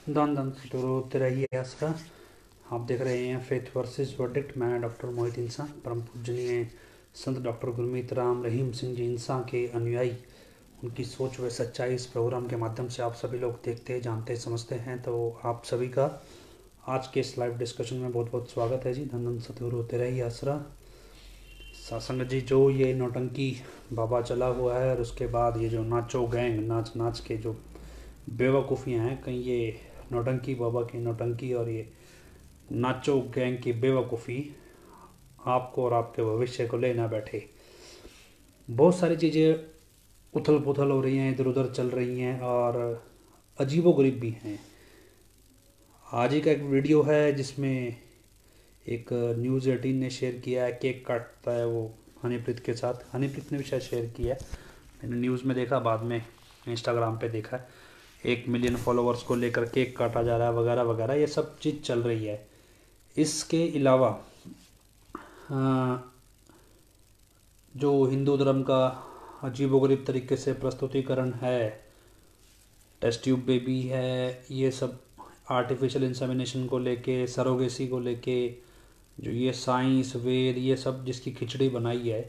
धन धन तो तेरा ही आसरा। आप देख रहे हैं फेथ वर्सेस वर्डिक्ट। मैं डॉक्टर मोहित इंसा, परम पूजनीय संत डॉक्टर गुरमीत राम रहीम सिंह जी इंसा के अनुयायी, उनकी सोच व सच्चाई इस प्रोग्राम के माध्यम से आप सभी लोग देखते जानते समझते हैं। तो आप सभी का आज के इस लाइव डिस्कशन में बहुत बहुत स्वागत है जी। धन धन सतगुरु तेरा ही आसरा। सासंग जी, जो ये नौटंकी बाबा चला हुआ है और उसके बाद ये जो नाचो गैंग नाच नाच के जो बेवकूफ़ियाँ हैं, कहीं ये नौटंकी बाबा की नौटंकी और ये नाचो गैंग की बेवकूफ़ी आपको और आपके भविष्य को ले ना बैठे। बहुत सारी चीज़ें उथल पुथल हो रही हैं, इधर उधर चल रही हैं और अजीबोगरीब भी हैं। आज ही का एक वीडियो है जिसमें एक न्यूज़ 18 ने शेयर किया है, केक काटता है वो हनीप्रीत के साथ। हनीप्रीत ने भी शायद शेयर किया है, मैंने न्यूज़ में देखा, बाद में इंस्टाग्राम पे देखा है। 1 मिलियन फॉलोअर्स को लेकर केक काटा जा रहा है वगैरह वगैरह, ये सब चीज़ चल रही है। इसके अलावा जो हिंदू धर्म का अजीबोगरीब तरीके से प्रस्तुतिकरण है, टेस्ट ट्यूब बेबी है, ये सब आर्टिफिशियल इंसेमिनेशन को लेके, सरोगेसी को लेके, जो ये साइंस वेद ये सब जिसकी खिचड़ी बनाई है,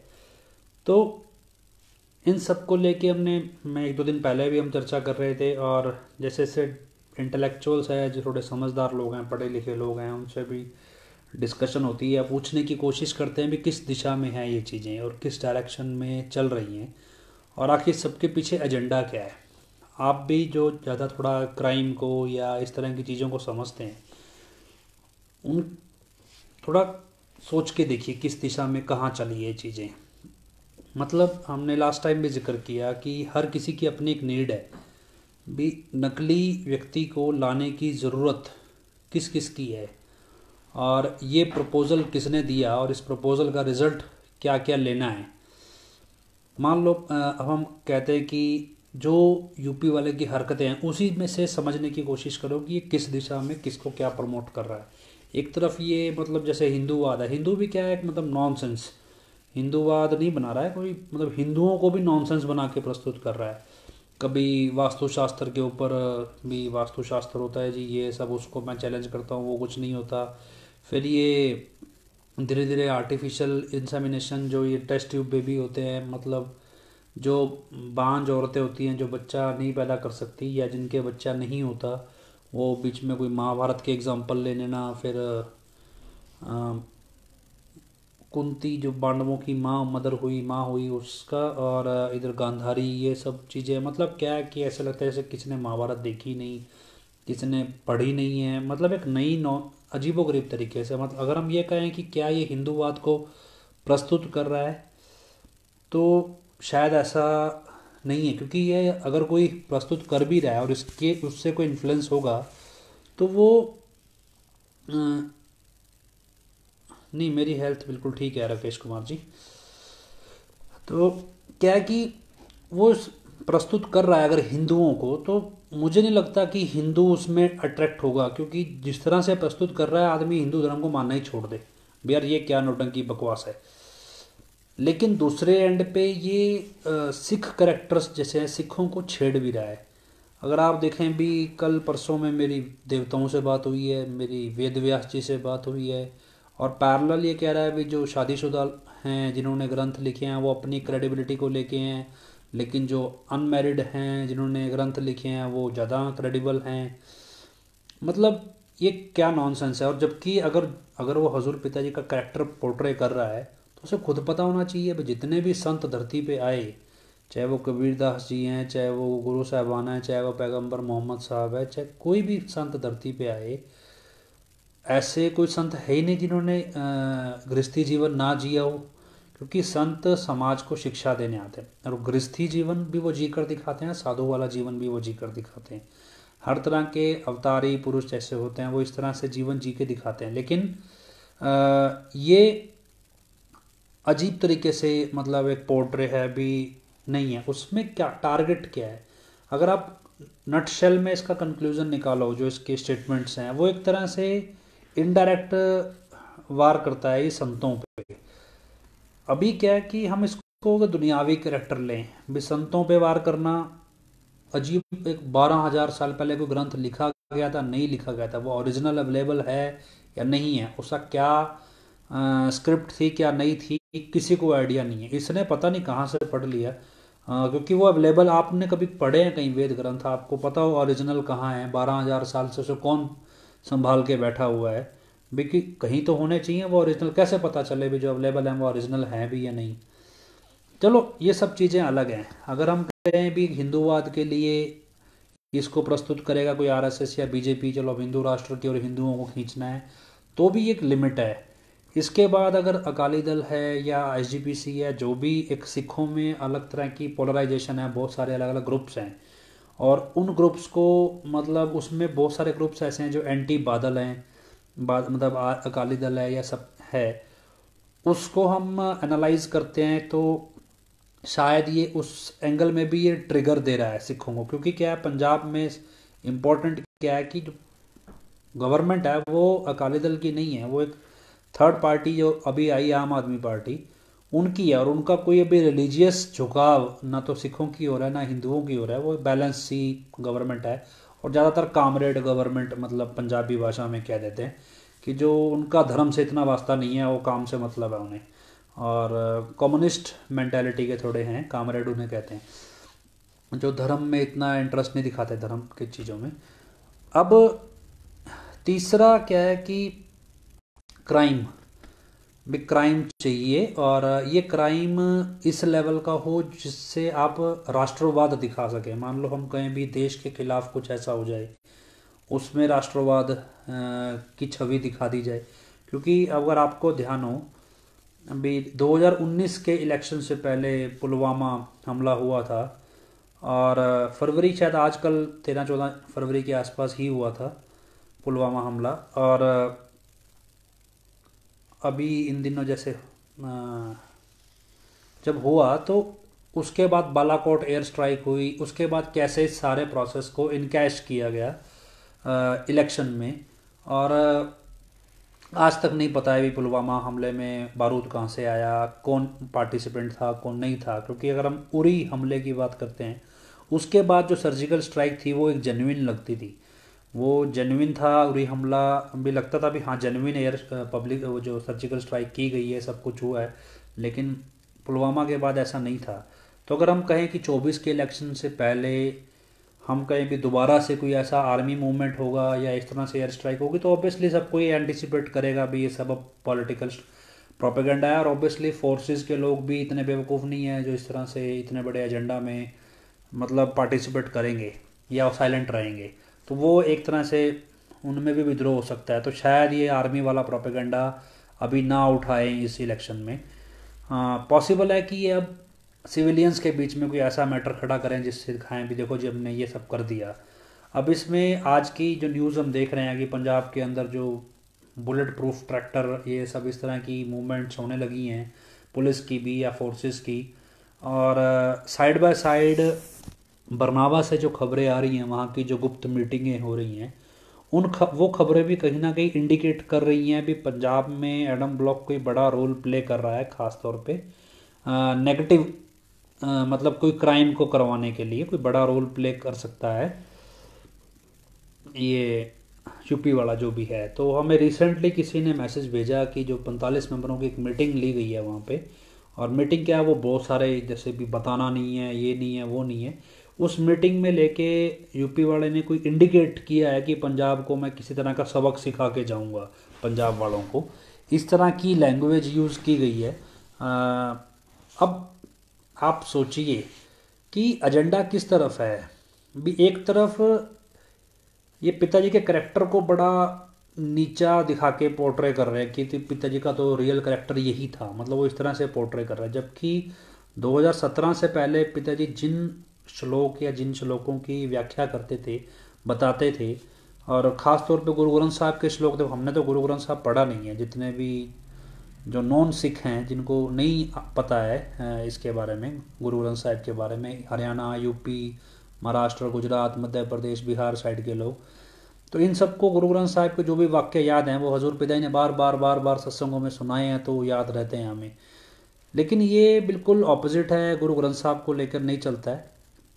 तो इन सब को लेके मैं 1-2 दिन पहले भी हम चर्चा कर रहे थे। और जैसे इंटेलेक्चुअल्स है, जो थोड़े समझदार लोग हैं, पढ़े लिखे लोग हैं, उनसे भी डिस्कशन होती है, पूछने की कोशिश करते हैं भी किस दिशा में है ये चीज़ें और किस डायरेक्शन में चल रही हैं और आखिर सबके पीछे एजेंडा क्या है। आप भी जो ज़्यादा थोड़ा क्राइम को या इस तरह की चीज़ों को समझते हैं, उन थोड़ा सोच के देखिए किस दिशा में कहाँ चली ये चीज़ें। मतलब हमने लास्ट टाइम भी जिक्र किया कि हर किसी की अपनी एक नीड है भी, नकली व्यक्ति को लाने की ज़रूरत किस किस की है और ये प्रपोज़ल किसने दिया और इस प्रपोज़ल का रिज़ल्ट क्या क्या लेना है। मान लो अब हम कहते हैं कि जो यूपी वाले की हरकतें हैं उसी में से समझने की कोशिश करो कि ये किस दिशा में किसको क्या प्रमोट कर रहा है। एक तरफ ये मतलब जैसे हिंदूवाद है, हिंदू भी क्या है, मतलब नॉनसेंस हिंदूवाद नहीं बना रहा है कोई, मतलब हिंदुओं को भी नॉनसेंस बना के प्रस्तुत कर रहा है। कभी वास्तुशास्त्र के ऊपर भी वास्तुशास्त्र होता है जी, ये सब उसको मैं चैलेंज करता हूँ, वो कुछ नहीं होता। फिर ये धीरे धीरे आर्टिफिशियल इंसेमिनेशन, जो ये टेस्ट ट्यूब बेबी होते हैं, मतलब जो बांझ औरतें होती हैं जो बच्चा नहीं पैदा कर सकती या जिनके बच्चा नहीं होता, वो बीच में कोई महाभारत के एग्जाम्पल ले लेना। फिर कुंती जो पांडवों की माँ हुई उसका, और इधर गांधारी, ये सब चीज़ें मतलब क्या है कि ऐसा लगता है जैसे किसी ने महाभारत देखी नहीं, किसी ने पढ़ी नहीं है। मतलब एक नई नौ अजीबोगरीब तरीके से, मतलब अगर हम ये कहें कि क्या ये हिंदूवाद को प्रस्तुत कर रहा है, तो शायद ऐसा नहीं है। क्योंकि ये अगर कोई प्रस्तुत कर भी रहा है और इसके उससे कोई इन्फ्लुएंस होगा तो वो नहीं, मेरी हेल्थ बिल्कुल ठीक है राकेश कुमार जी। तो क्या है कि वो प्रस्तुत कर रहा है अगर हिंदुओं को, तो मुझे नहीं लगता कि हिंदू उसमें अट्रैक्ट होगा। क्योंकि जिस तरह से प्रस्तुत कर रहा है, आदमी हिंदू धर्म को मानना ही छोड़ दे भी, यार ये क्या नौटंकी बकवास है। लेकिन दूसरे एंड पे ये सिख करेक्टर्स जैसे हैं, सिखों को छेड़ भी रहा है। अगर आप देखें भी, कल परसों में मेरी देवताओं से बात हुई है, मेरी वेद व्यास जी से बात हुई है, और पैरेलल ये कह रहा है भी जो शादीशुदा हैं जिन्होंने ग्रंथ लिखे हैं वो अपनी क्रेडिबिलिटी को लेके हैं, लेकिन जो अनमैरिड हैं जिन्होंने ग्रंथ लिखे हैं वो ज़्यादा क्रेडिबल हैं। मतलब ये क्या नॉनसेंस है। और जबकि अगर अगर वो हजूर पिताजी का कैरेक्टर पोर्ट्रे कर रहा है तो उसे खुद पता होना चाहिए भाई, जितने भी संत धरती पे आए, चाहे वो कबीरदास जी हैं, चाहे वो गुरु साहबान हैं, चाहे वो पैगंबर मोहम्मद साहब है, चाहे कोई भी संत धरती पे आए, ऐसे कोई संत है ही नहीं जिन्होंने गृहस्थी जीवन ना जिया हो। क्योंकि संत समाज को शिक्षा देने आते हैं और गृहस्थी जीवन भी वो जी कर दिखाते हैं, साधु वाला जीवन भी वो जी कर दिखाते हैं। हर तरह के अवतारी पुरुष जैसे होते हैं वो इस तरह से जीवन जी के दिखाते हैं। लेकिन ये अजीब तरीके से मतलब एक पोर्ट्रे है भी नहीं है। उसमें क्या टारगेट क्या है, अगर आप नटशेल में इसका कंक्लूजन निकालो, जो इसके स्टेटमेंट्स हैं, वो एक तरह से इनडायरेक्ट वार करता है ये संतों पे। अभी क्या है कि हम इसको अगर दुनियावी कैरेक्टर लें भी, संतों पे वार करना अजीब। एक 12,000 साल पहले कोई ग्रंथ लिखा गया था, नहीं लिखा गया था, वो ओरिजिनल अवेलेबल है या नहीं है, उसका क्या स्क्रिप्ट थी क्या नहीं थी, किसी को आइडिया नहीं है। इसने पता नहीं कहाँ से पढ़ लिया, क्योंकि वो अवेलेबल, आपने कभी पढ़े हैं कहीं वेद ग्रंथ, आपको पता हो ओरिजिनल कहाँ है, 12,000 साल से उसे कौन संभाल के बैठा हुआ है भी, कि कहीं तो होने चाहिए वो ओरिजिनल, कैसे पता चले भी जो अवेलेबल है वो ओरिजिनल है भी या नहीं। चलो ये सब चीज़ें अलग हैं। अगर हम कहें भी हिंदूवाद के लिए इसको प्रस्तुत करेगा कोई आरएसएस या बीजेपी, चलो अब हिंदू राष्ट्र की और हिंदुओं को खींचना है, तो भी एक लिमिट है। इसके बाद अगर अकाली दल है या एसजीपीसी है, जो भी एक सिखों में अलग तरह की पोलराइजेशन है, बहुत सारे अलग अलग ग्रुप्स हैं, और उन ग्रुप्स को मतलब उसमें बहुत सारे ग्रुप्स ऐसे हैं जो एंटी बादल हैं, मतलब अकाली दल है या सब है, उसको हम एनालाइज करते हैं तो शायद ये उस एंगल में भी ये ट्रिगर दे रहा है सिखों को। क्योंकि क्या है, पंजाब में इम्पोर्टेंट क्या है कि जो गवर्नमेंट है वो अकाली दल की नहीं है, वो एक थर्ड पार्टी जो अभी आई आम आदमी पार्टी, उनकी है, और उनका कोई अभी रिलीजियस झुकाव ना तो सिखों की हो रहा है ना हिंदुओं की हो रहा है, वो बैलेंस सी गवर्नमेंट है। और ज़्यादातर कामरेड गवर्नमेंट, मतलब पंजाबी भाषा में कह देते हैं कि जो उनका धर्म से इतना वास्ता नहीं है, वो काम से मतलब है उन्हें, और कम्युनिस्ट मेंटालिटी के थोड़े हैं, कामरेड उन्हें कहते हैं, जो धर्म में इतना इंटरेस्ट नहीं दिखाते धर्म की चीज़ों में। अब तीसरा क्या है कि क्राइम, भी क्राइम चाहिए, और ये क्राइम इस लेवल का हो जिससे आप राष्ट्रवाद दिखा सकें। मान लो हम कहें भी देश के खिलाफ कुछ ऐसा हो जाए, उसमें राष्ट्रवाद की छवि दिखा दी जाए। क्योंकि अगर आपको ध्यान हो, अभी 2019 के इलेक्शन से पहले पुलवामा हमला हुआ था, और फरवरी, शायद आजकल 13-14 फरवरी के आसपास ही हुआ था पुलवामा हमला। और अभी इन दिनों जैसे जब हुआ तो उसके बाद बालाकोट एयर स्ट्राइक हुई, उसके बाद कैसे इस सारे प्रोसेस को इनकैश किया गया इलेक्शन में। और आज तक नहीं पता है भी पुलवामा हमले में बारूद कहाँ से आया, कौन पार्टिसिपेंट था कौन नहीं था। क्योंकि अगर हम उरी हमले की बात करते हैं, उसके बाद जो सर्जिकल स्ट्राइक थी वो एक जेन्युइन लगती थी, वो जेन्युइन था। उरी हमला भी लगता था भी हाँ जेन्युइन एयर पब्लिक वो जो सर्जिकल स्ट्राइक की गई है, सब कुछ हुआ है। लेकिन पुलवामा के बाद ऐसा नहीं था। तो अगर हम कहें कि 24 के इलेक्शन से पहले हम कहें भी दोबारा से कोई ऐसा आर्मी मूवमेंट होगा या इस तरह से एयर स्ट्राइक होगी, तो ऑब्वियसली सबको ये एंटिसिपेट करेगा भी ये सब अब पॉलिटिकल प्रोपेगेंडा है। और ऑब्वियसली फोर्सेस के लोग भी इतने बेवकूफ़ नहीं है जो इस तरह से इतने बड़े एजेंडा में मतलब पार्टिसिपेट करेंगे या साइलेंट रहेंगे। तो वो एक तरह से उनमें भी विद्रोह हो सकता है। तो शायद ये आर्मी वाला प्रोपेगेंडा अभी ना उठाएं इस इलेक्शन में। हाँ, पॉसिबल है कि ये अब सिविलियंस के बीच में कोई ऐसा मैटर खड़ा करें जिससे दिखाएं भी देखो जी हमने ये सब कर दिया। अब इसमें आज की जो न्यूज़ हम देख रहे हैं कि पंजाब के अंदर जो बुलेट प्रूफ ट्रैक्टर ये सब इस तरह की मूवमेंट्स होने लगी हैं, पुलिस की भी या फोर्सेस की। और साइड बाय साइड बरनावा से जो खबरें आ रही हैं, वहाँ की जो गुप्त मीटिंगें हो रही हैं, वो खबरें भी कहीं ना कहीं इंडिकेट कर रही हैं भी पंजाब में एडम ब्लॉक कोई बड़ा रोल प्ले कर रहा है, ख़ास तौर पे नेगेटिव, मतलब कोई क्राइम को करवाने के लिए कोई बड़ा रोल प्ले कर सकता है ये यूपी वाला जो भी है। तो हमें रिसेंटली किसी ने मैसेज भेजा कि जो 45 मेंबरों की एक मीटिंग ली गई है वहाँ पे, और मीटिंग क्या है वो बहुत सारे जैसे भी बताना नहीं है, ये नहीं है, वो नहीं है। उस मीटिंग में लेके यूपी वाले ने कोई इंडिकेट किया है कि पंजाब को मैं किसी तरह का सबक सिखा के जाऊंगा, पंजाब वालों को, इस तरह की लैंग्वेज यूज़ की गई है। अब आप सोचिए कि एजेंडा किस तरफ है। भी एक तरफ ये पिताजी के करेक्टर को बड़ा नीचा दिखा के पोर्ट्रे कर रहे हैं कि पिताजी का तो रियल करेक्टर यही था, मतलब वो इस तरह से पोर्ट्रे कर रहे हैं। जबकि 2017 से पहले पिताजी जिन श्लोक या जिन श्लोकों की व्याख्या करते थे, बताते थे, और ख़ास तौर पे गुरु ग्रंथ साहब के श्लोक थे। हमने तो गुरु ग्रंथ साहब पढ़ा नहीं है, जितने भी जो नॉन सिख हैं जिनको नहीं पता है इसके बारे में, गुरु ग्रंथ साहिब के बारे में, हरियाणा, यूपी, महाराष्ट्र, गुजरात, मध्य प्रदेश, बिहार साइड के लोग, तो इन सबको गुरु ग्रंथ साहिब के जो भी वाक्य याद हैं वो हजूर पिताजी ने बार बार बार बार सत्संगों में सुनाए हैं, तो याद रहते हैं हमें। लेकिन ये बिल्कुल ऑपोजिट है, गुरु ग्रंथ साहब को लेकर नहीं चलता है।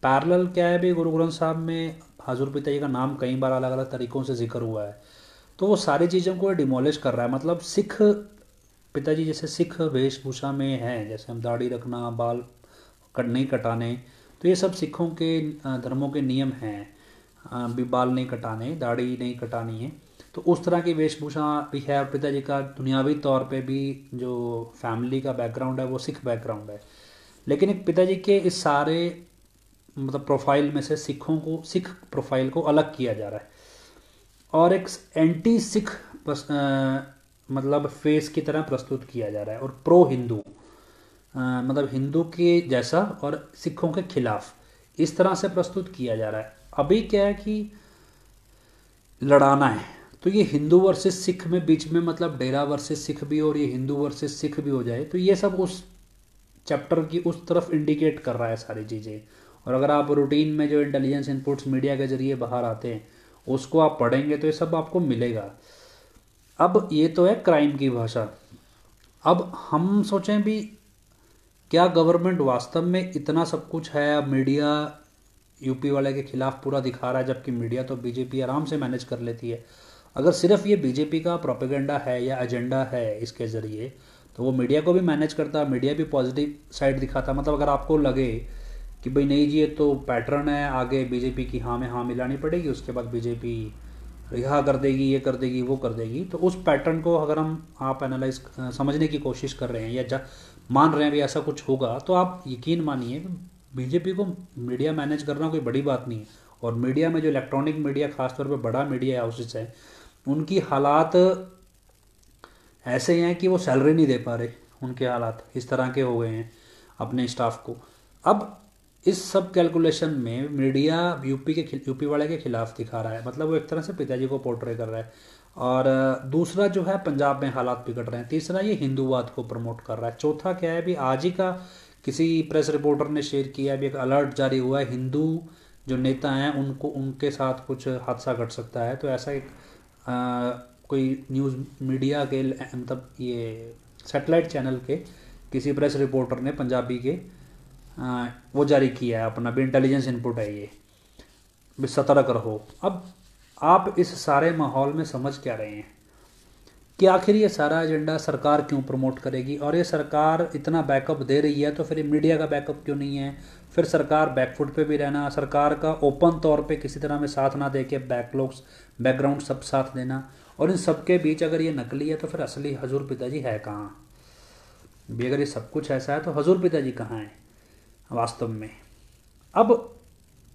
पैरेलल क्या है भी, गुरु ग्रंथ साहब में हजूर पिताजी का नाम कई बार अलग अलग तरीक़ों से जिक्र हुआ है, तो वो सारी चीज़ों को डिमोलिश कर रहा है। मतलब सिख पिताजी जैसे सिख वेशभूषा में हैं, जैसे हम दाढ़ी रखना, बाल कट नहीं कटाने, तो ये सब सिखों के धर्मों के नियम हैं। भी बाल नहीं कटाने, दाढ़ी नहीं कटानी है, तो उस तरह की वेशभूषा भी है। और पिताजी का दुनियावी तौर पे भी जो फैमिली का बैकग्राउंड है वो सिख बैकग्राउंड है। लेकिन एक पिताजी के इस सारे मतलब प्रोफाइल में से सिख प्रोफाइल को अलग किया जा रहा है और एक एंटी सिख मतलब फेस की तरह प्रस्तुत किया जा रहा है, और प्रो हिंदू मतलब हिंदू के जैसा और सिखों के खिलाफ इस तरह से प्रस्तुत किया जा रहा है। अभी क्या है कि लड़ाना है तो ये हिंदू वर्सेस सिख में बीच में मतलब डेरा वर्सेस सिख भी हो और ये हिंदू वर्सेस सिख भी हो जाए, तो ये सब उस चैप्टर की उस तरफ इंडिकेट कर रहा है सारी चीज़ें। और अगर आप रूटीन में जो इंटेलिजेंस इनपुट्स मीडिया के जरिए बाहर आते हैं उसको आप पढ़ेंगे तो ये सब आपको मिलेगा। अब ये तो है क्राइम की भाषा। अब हम सोचें भी क्या गवर्नमेंट वास्तव में इतना सब कुछ है? अब मीडिया यूपी वाले के खिलाफ पूरा दिखा रहा है, जबकि मीडिया तो बीजेपी आराम से मैनेज कर लेती है। अगर सिर्फ ये बीजेपी का प्रोपेगेंडा है या एजेंडा है इसके ज़रिए, तो वो मीडिया को भी मैनेज करता, मीडिया भी पॉजिटिव साइड दिखाता। मतलब अगर आपको लगे कि भाई नहीं जी ये तो पैटर्न है, आगे बीजेपी की हाँ में हाँ मिलानी पड़ेगी, उसके बाद बीजेपी रिहा कर देगी, ये कर देगी, वो कर देगी, तो उस पैटर्न को अगर आप एनालाइज समझने की कोशिश कर रहे हैं या मान रहे हैं भी ऐसा कुछ होगा, तो आप यकीन मानिए बीजेपी को मीडिया मैनेज करना कोई बड़ी बात नहीं है। और मीडिया में जो इलेक्ट्रॉनिक मीडिया, खासतौर पर बड़ा मीडिया हाउसेस है, उनकी हालात ऐसे हैं कि वो सैलरी नहीं दे पा रहे, उनके हालात इस तरह के हो गए हैं अपने स्टाफ को। अब इस सब कैलकुलेशन में मीडिया यूपी वाले के खिलाफ दिखा रहा है, मतलब वो एक तरह से पिताजी को पोर्ट्रे कर रहा है। और दूसरा जो है पंजाब में हालात बिगड़ रहे हैं, तीसरा ये हिंदूवाद को प्रमोट कर रहा है, चौथा क्या है भी आज ही का किसी प्रेस रिपोर्टर ने शेयर किया भी एक अलर्ट जारी हुआ है, हिंदू जो नेता हैं उनको उनके साथ कुछ हादसा घट सकता है। तो ऐसा एक कोई न्यूज़ मीडिया के मतलब ये सैटेलाइट चैनल के किसी प्रेस रिपोर्टर ने पंजाबी के वो जारी किया है, अपना भी इंटेलिजेंस इनपुट है ये, भी सतर्क रहो। अब आप इस सारे माहौल में समझ क्या रहे हैं कि आखिर ये सारा एजेंडा सरकार क्यों प्रमोट करेगी? और ये सरकार इतना बैकअप दे रही है तो फिर मीडिया का बैकअप क्यों नहीं है? फिर सरकार बैकफुट पे भी रहना, सरकार का ओपन तौर पे किसी तरह में साथ ना दे के बैकग्राउंड सब साथ देना, और इन सबके बीच अगर ये नकली है तो फिर असली हजूर पिताजी है कहाँ? भी अगर ये सब कुछ ऐसा है तो हजूर पिताजी कहाँ हैं वास्तव में? अब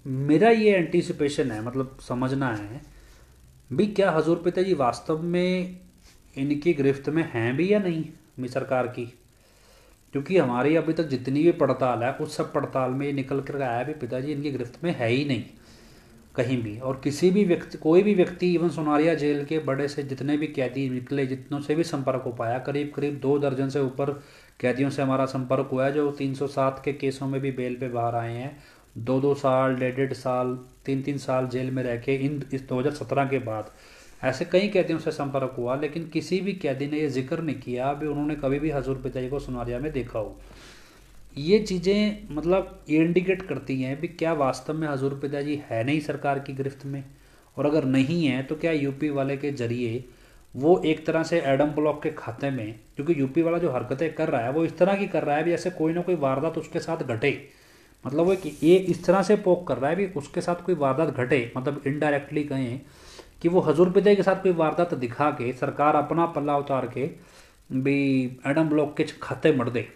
मेरा ये एंटीसिपेशन है, मतलब समझना है भी क्या हजूर पिताजी वास्तव में इनकी गिरफ्त में हैं भी या नहीं मी सरकार की? क्योंकि हमारी अभी तक जितनी भी पड़ताल है उस सब पड़ताल में ये निकल कर आया भी पिताजी इनकी गिरफ्त में है ही नहीं कहीं भी। और किसी भी व्यक्ति, कोई भी व्यक्ति, इवन सोनारिया जेल के बड़े से जितने भी कैदी निकले, जितनों से भी संपर्क हो पाया, करीब करीब 2 दर्जन से ऊपर कैदियों से हमारा संपर्क हुआ है जो 307 के केसों में भी बेल पे बाहर आए हैं, 2-2 साल, 1.5 साल, 3-3 साल जेल में रह के इस 2017 के बाद ऐसे कई कैदियों से संपर्क हुआ। लेकिन किसी भी कैदी ने ये जिक्र नहीं किया भी उन्होंने कभी भी हजूर पिताजी को सोनारिया में देखा हो। ये चीज़ें मतलब ये इंडिकेट करती हैं भी क्या वास्तव में हजूर पिताजी है नहीं सरकार की गिरफ्त में? और अगर नहीं है तो क्या यूपी वाले के जरिए वो एक तरह से एडम ब्लॉक के खाते में, क्योंकि यूपी वाला जो हरकतें कर रहा है वो इस तरह की कर रहा है भी जैसे कोई ना कोई वारदात उसके साथ घटे, मतलब वो ये इस तरह से पोक कर रहा है भी उसके साथ कोई वारदात घटे, मतलब इनडायरेक्टली कहें कि वो हजूर पिताजी के साथ कोई वारदात दिखा के सरकार अपना पल्ला उतार के भी एडम ब्लॉक के खाते मर दे।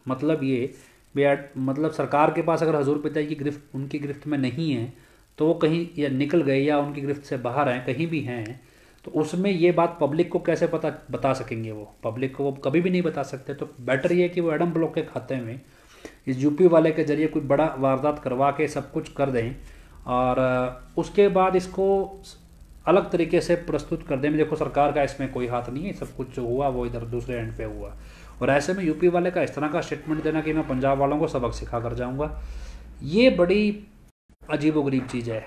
मतलब ये भी मतलब सरकार के पास अगर हजूर पिताजी की उनकी गिरफ्त में नहीं है तो वो कहीं या निकल गए या उनकी गिरफ्त से बाहर हैं, कहीं भी हैं, तो उसमें ये बात पब्लिक को कैसे बता सकेंगे? वो पब्लिक को वो कभी भी नहीं बता सकते। तो बेटर ये कि वो एडम ब्लॉक के खाते में इस यूपी वाले के जरिए कोई बड़ा वारदात करवा के सब कुछ कर दें और उसके बाद इसको अलग तरीके से प्रस्तुत कर दें। देखो सरकार का इसमें कोई हाथ नहीं है, सब कुछ जो हुआ वो इधर दूसरे एंड पे हुआ। और ऐसे में यूपी वाले का इस तरह का स्टेटमेंट देना कि मैं पंजाब वालों को सबक सिखा कर जाऊँगा, ये बड़ी अजीबोगरीब चीज़ है।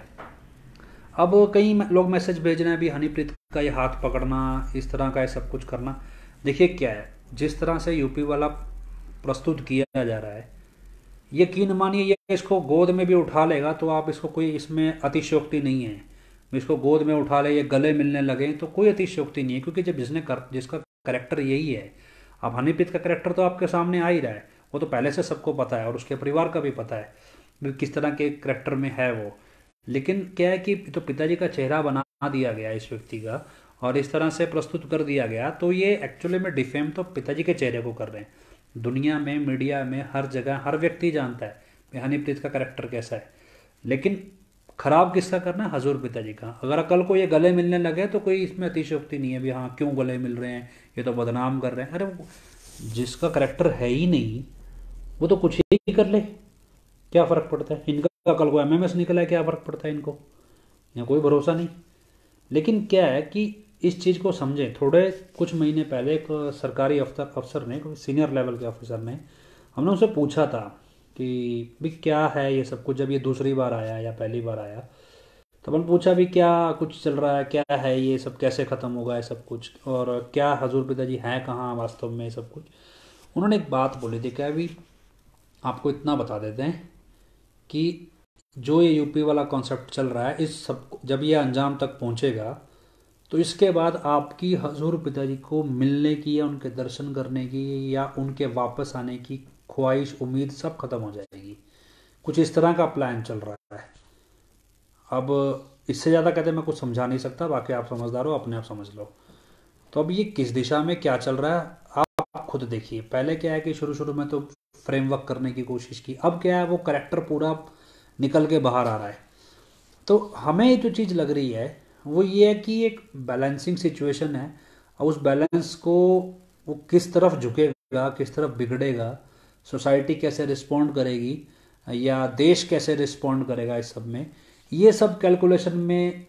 अब कई लोग मैसेज भेज रहे हैं भी हनीप्रीत का ये हाथ पकड़ना, इस तरह का ये सब कुछ करना। देखिए क्या है, जिस तरह से यूपी वाला प्रस्तुत किया जा रहा है यकीन मानिए ये इसको गोद में भी उठा लेगा तो आप इसको, कोई इसमें अतिशयोक्ति नहीं है। इसको गोद में उठा ले, ये गले मिलने लगे तो कोई अतिशयोक्ति नहीं है, क्योंकि जब जिसका करेक्टर यही है। अब हनीप्रीत का करेक्टर तो आपके सामने आ ही रहा है, वो तो पहले से सबको पता है और उसके परिवार का भी पता है कि किस तरह के करेक्टर में है वो। लेकिन क्या है कि तो पिताजी का चेहरा बना दिया गया इस व्यक्ति का, और इस तरह से प्रस्तुत कर दिया गया, तो ये एक्चुअली में डिफेम तो पिताजी के चेहरे को कर रहे हैं। दुनिया में, मीडिया में, हर जगह हर व्यक्ति जानता है कि हनीप्रीत का करेक्टर कैसा है। लेकिन खराब किसका करना है? हजूर पिताजी का। अगर कल को ये गले मिलने लगे तो कोई इसमें अतिशयोक्ति नहीं है भी हाँ क्यों गले मिल रहे हैं, ये तो बदनाम कर रहे हैं। अरे जिसका करेक्टर है ही नहीं वो तो कुछ ही कर ले, क्या फ़र्क पड़ता है? इनका कल को एमएमएस निकला है, क्या फ़र्क पड़ता है इनको? यहाँ कोई भरोसा नहीं। लेकिन क्या है कि इस चीज़ को समझें। थोड़े कुछ महीने पहले एक सरकारी अफसर ने, सीनियर लेवल के ऑफिसर ने, हमने उनसे पूछा था कि भी क्या है ये सब कुछ, जब ये दूसरी बार आया या पहली बार आया, तो हमने पूछा भी क्या कुछ चल रहा है, क्या है ये सब, कैसे ख़त्म होगा ये सब कुछ, और क्या हजूर पिताजी हैं कहाँ वास्तव में ये सब कुछ। उन्होंने एक बात बोली थी, क्या भी आपको इतना बता देते हैं कि जो ये यूपी वाला कॉन्सेप्ट चल रहा है, इस सब जब ये अंजाम तक पहुंचेगा तो इसके बाद आपकी हजूर पिताजी को मिलने की या उनके दर्शन करने की या उनके वापस आने की ख्वाहिश, उम्मीद सब खत्म हो जाएगी। कुछ इस तरह का प्लान चल रहा है। अब इससे ज़्यादा कहते मैं कुछ समझा नहीं सकता, बाकी आप समझदार हो, अपने आप समझ लो। तो अब ये किस दिशा में क्या चल रहा है आप खुद देखिए। पहले क्या है कि शुरू शुरू में तो फ्रेमवर्क करने की कोशिश की, अब क्या है वो करेक्टर पूरा निकल के बाहर आ रहा है। तो हमें जो चीज़ लग रही है वो ये है कि एक बैलेंसिंग सिचुएशन है, और उस बैलेंस को वो किस तरफ झुकेगा, किस तरफ बिगड़ेगा, सोसाइटी कैसे रिस्पॉन्ड करेगी या देश कैसे रिस्पॉन्ड करेगा, इस सब में ये सब कैलकुलेशन में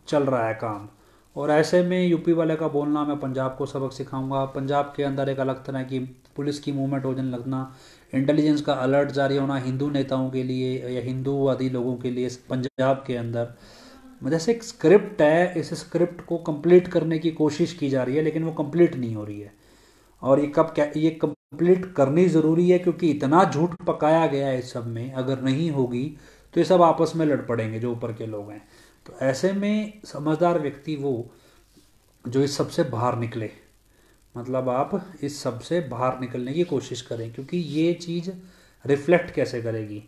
चल रहा है काम। और ऐसे में यूपी वाले का बोलना मैं पंजाब को सबक सिखाऊंगा, पंजाब के अंदर एक अलग तरह की पुलिस की मूवमेंट होने लगना, इंटेलिजेंस का अलर्ट जारी होना हिंदू नेताओं के लिए या हिंदूवादी लोगों के लिए पंजाब के अंदर। जैसे एक स्क्रिप्ट है, इस स्क्रिप्ट को कंप्लीट करने की कोशिश की जा रही है लेकिन वो कंप्लीट नहीं हो रही है। और ये कंप्लीट करनी ज़रूरी है, क्योंकि इतना झूठ पकाया गया है इस सब में, अगर नहीं होगी तो ये सब आपस में लड़ पड़ेंगे जो ऊपर के लोग हैं। तो ऐसे में समझदार व्यक्ति वो जो इस सबसे बाहर निकले, मतलब आप इस सब से बाहर निकलने की कोशिश करें, क्योंकि ये चीज़ रिफ्लेक्ट कैसे करेगी।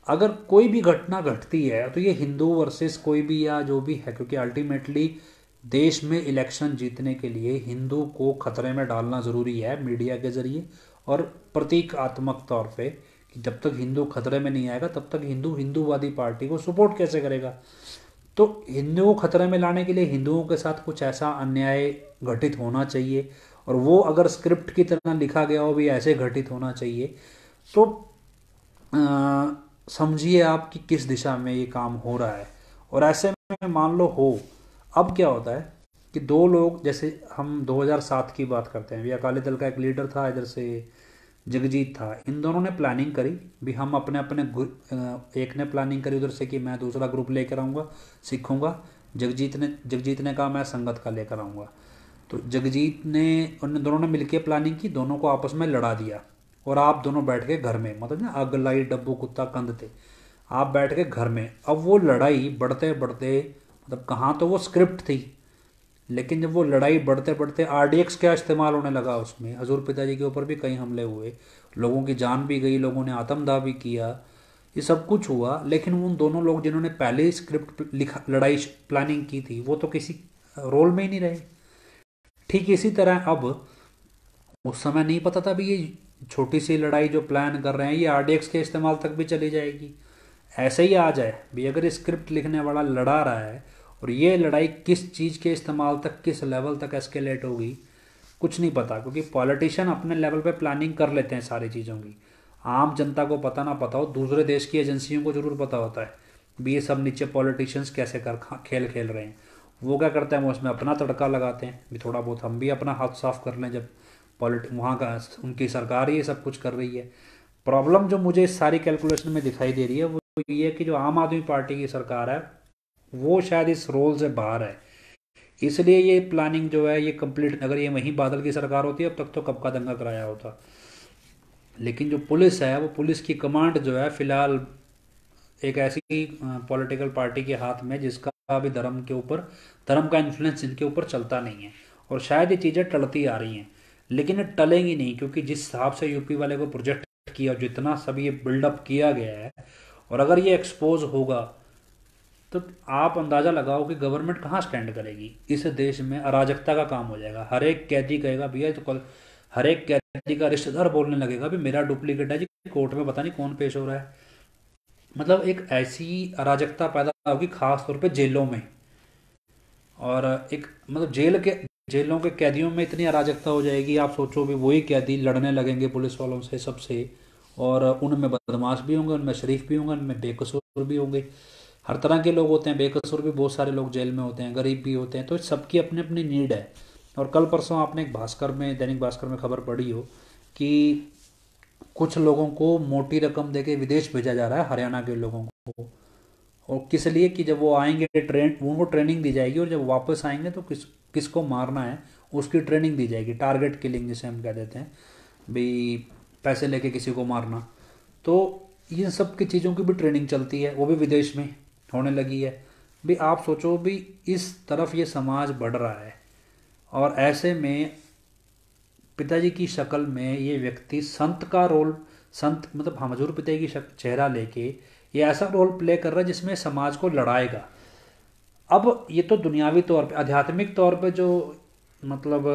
अगर कोई भी घटना घटती है तो ये हिंदू वर्सेस कोई भी या जो भी है, क्योंकि अल्टीमेटली देश में इलेक्शन जीतने के लिए हिंदू को खतरे में डालना ज़रूरी है मीडिया के ज़रिए और प्रतीकात्मक तौर पे, कि जब तक हिंदू खतरे में नहीं आएगा तब तक हिंदूवादी पार्टी को सपोर्ट कैसे करेगा। तो हिंदुओं को खतरे में लाने के लिए हिंदुओं के साथ कुछ ऐसा अन्याय घटित होना चाहिए, और वो अगर स्क्रिप्ट की तरह लिखा गया हो भी ऐसे घटित होना चाहिए। तो समझिए आप कि किस दिशा में ये काम हो रहा है। और ऐसे में मान लो हो, अब क्या होता है कि दो लोग, जैसे हम 2007 की बात करते हैं, ये अकाली दल का एक लीडर था, इधर से जगजीत था, इन दोनों ने प्लानिंग करी भी हम अपने अपने एक ने प्लानिंग करी उधर से कि मैं दूसरा ग्रुप लेकर आऊँगा, सीखूंगा। जगजीत ने कहा मैं संगत का लेकर आऊँगा। तो जगजीत ने, उन दोनों ने मिलकर प्लानिंग की, दोनों को आपस में लड़ा दिया, और आप दोनों बैठ के घर में, मतलब ना अग लाई डब्बू कुत्ता कंध थे, आप बैठ के घर में। अब वो लड़ाई बढ़ते बढ़ते, मतलब कहाँ तो वो स्क्रिप्ट थी, लेकिन जब वो लड़ाई बढ़ते बढ़ते आरडीएक्स का इस्तेमाल होने लगा उसमें, हजूर पिताजी के ऊपर भी कई हमले हुए, लोगों की जान भी गई, लोगों ने आत्मदाह भी किया, ये सब कुछ हुआ। लेकिन उन दोनों लोग जिन्होंने पहले स्क्रिप्ट लिखा, लड़ाई प्लानिंग की थी, वो तो किसी रोल में ही नहीं रहे। ठीक इसी तरह अब उस समय नहीं पता था भी ये छोटी सी लड़ाई जो प्लान कर रहे हैं ये आरडीएक्स के इस्तेमाल तक भी चली जाएगी। ऐसे ही आ जाए भी अगर स्क्रिप्ट लिखने वाला लड़ा रहा है और ये लड़ाई किस चीज़ के इस्तेमाल तक, किस लेवल तक एस्केलेट होगी, कुछ नहीं पता। क्योंकि पॉलिटिशियन अपने लेवल पे प्लानिंग कर लेते हैं सारी चीज़ों की, आम जनता को पता ना पता हो, दूसरे देश की एजेंसियों को जरूर पता होता है भी ये सब नीचे पॉलिटिशियंस कैसे कर खेल खेल रहे हैं। वो क्या करते हैं, वो उसमें अपना तड़का लगाते हैं भी थोड़ा बहुत हम भी अपना हाथ साफ कर लें, जब वहाँ का उनकी सरकार ये सब कुछ कर रही है। प्रॉब्लम जो मुझे इस सारी कैलकुलेशन में दिखाई दे रही है वो ये है कि जो आम आदमी पार्टी की सरकार है वो शायद इस रोल से बाहर है, इसलिए ये प्लानिंग जो है ये कंप्लीट, अगर ये वहीं बादल की सरकार होती है अब तक तो कब का दंगा कराया होता। लेकिन जो पुलिस है, वो पुलिस की कमांड जो है फिलहाल एक ऐसी पॉलिटिकल पार्टी के हाथ में जिसका भी धर्म के ऊपर, धर्म का इन्फ्लुएंस इनके ऊपर चलता नहीं है। और शायद ये चीज़ें टलती आ रही हैं, लेकिन ये टलेंगी नहीं, क्योंकि जिस हिसाब से यूपी वाले को प्रोजेक्ट किया और जितना सब ये बिल्डअप किया गया है, और अगर ये एक्सपोज होगा तो आप अंदाज़ा लगाओ कि गवर्नमेंट कहाँ स्टैंड करेगी। इस देश में अराजकता का काम हो जाएगा। हर एक कैदी कहेगा भैया तो हर एक कैदी का रिश्तेदार बोलने लगेगा भी मेरा डुप्लीकेट है जी, कोर्ट में पता नहीं कौन पेश हो रहा है। मतलब एक ऐसी अराजकता पैदा होगी खास तौर पे जेलों में। और एक मतलब जेलों के कैदियों में इतनी अराजकता हो जाएगी, आप सोचो भी वही कैदी लड़ने लगेंगे पुलिस वालों से सबसे। और उनमें बदमाश भी होंगे, उनमें शरीफ भी होंगे, उनमें बेकसूर भी होंगे। हर तरह के लोग होते हैं, बेकसूर भी बहुत सारे लोग जेल में होते हैं, गरीब भी होते हैं, तो सबकी अपनी अपनी नीड है। और कल परसों आपने एक भास्कर में, दैनिक भास्कर में खबर पढ़ी हो कि कुछ लोगों को मोटी रकम देके विदेश भेजा जा रहा है, हरियाणा के लोगों को। और किस लिए कि जब वो आएंगे उनको ट्रेनिंग दी जाएगी, और जब वापस आएंगे तो किसको मारना है उसकी ट्रेनिंग दी जाएगी। टारगेट किलिंग जिसे हम कह देते हैं भाई, पैसे लेके किसी को मारना। तो इन सब की चीज़ों की भी ट्रेनिंग चलती है, वो भी विदेश में होने लगी है। भी आप सोचो भी इस तरफ ये समाज बढ़ रहा है, और ऐसे में पिताजी की शक्ल में ये व्यक्ति संत का रोल, संत मतलब हम हजूर पिताजी की चेहरा लेके ये ऐसा रोल प्ले कर रहा है जिसमें समाज को लड़ाएगा। अब ये तो दुनियावी तौर पे, आध्यात्मिक तौर पे जो मतलब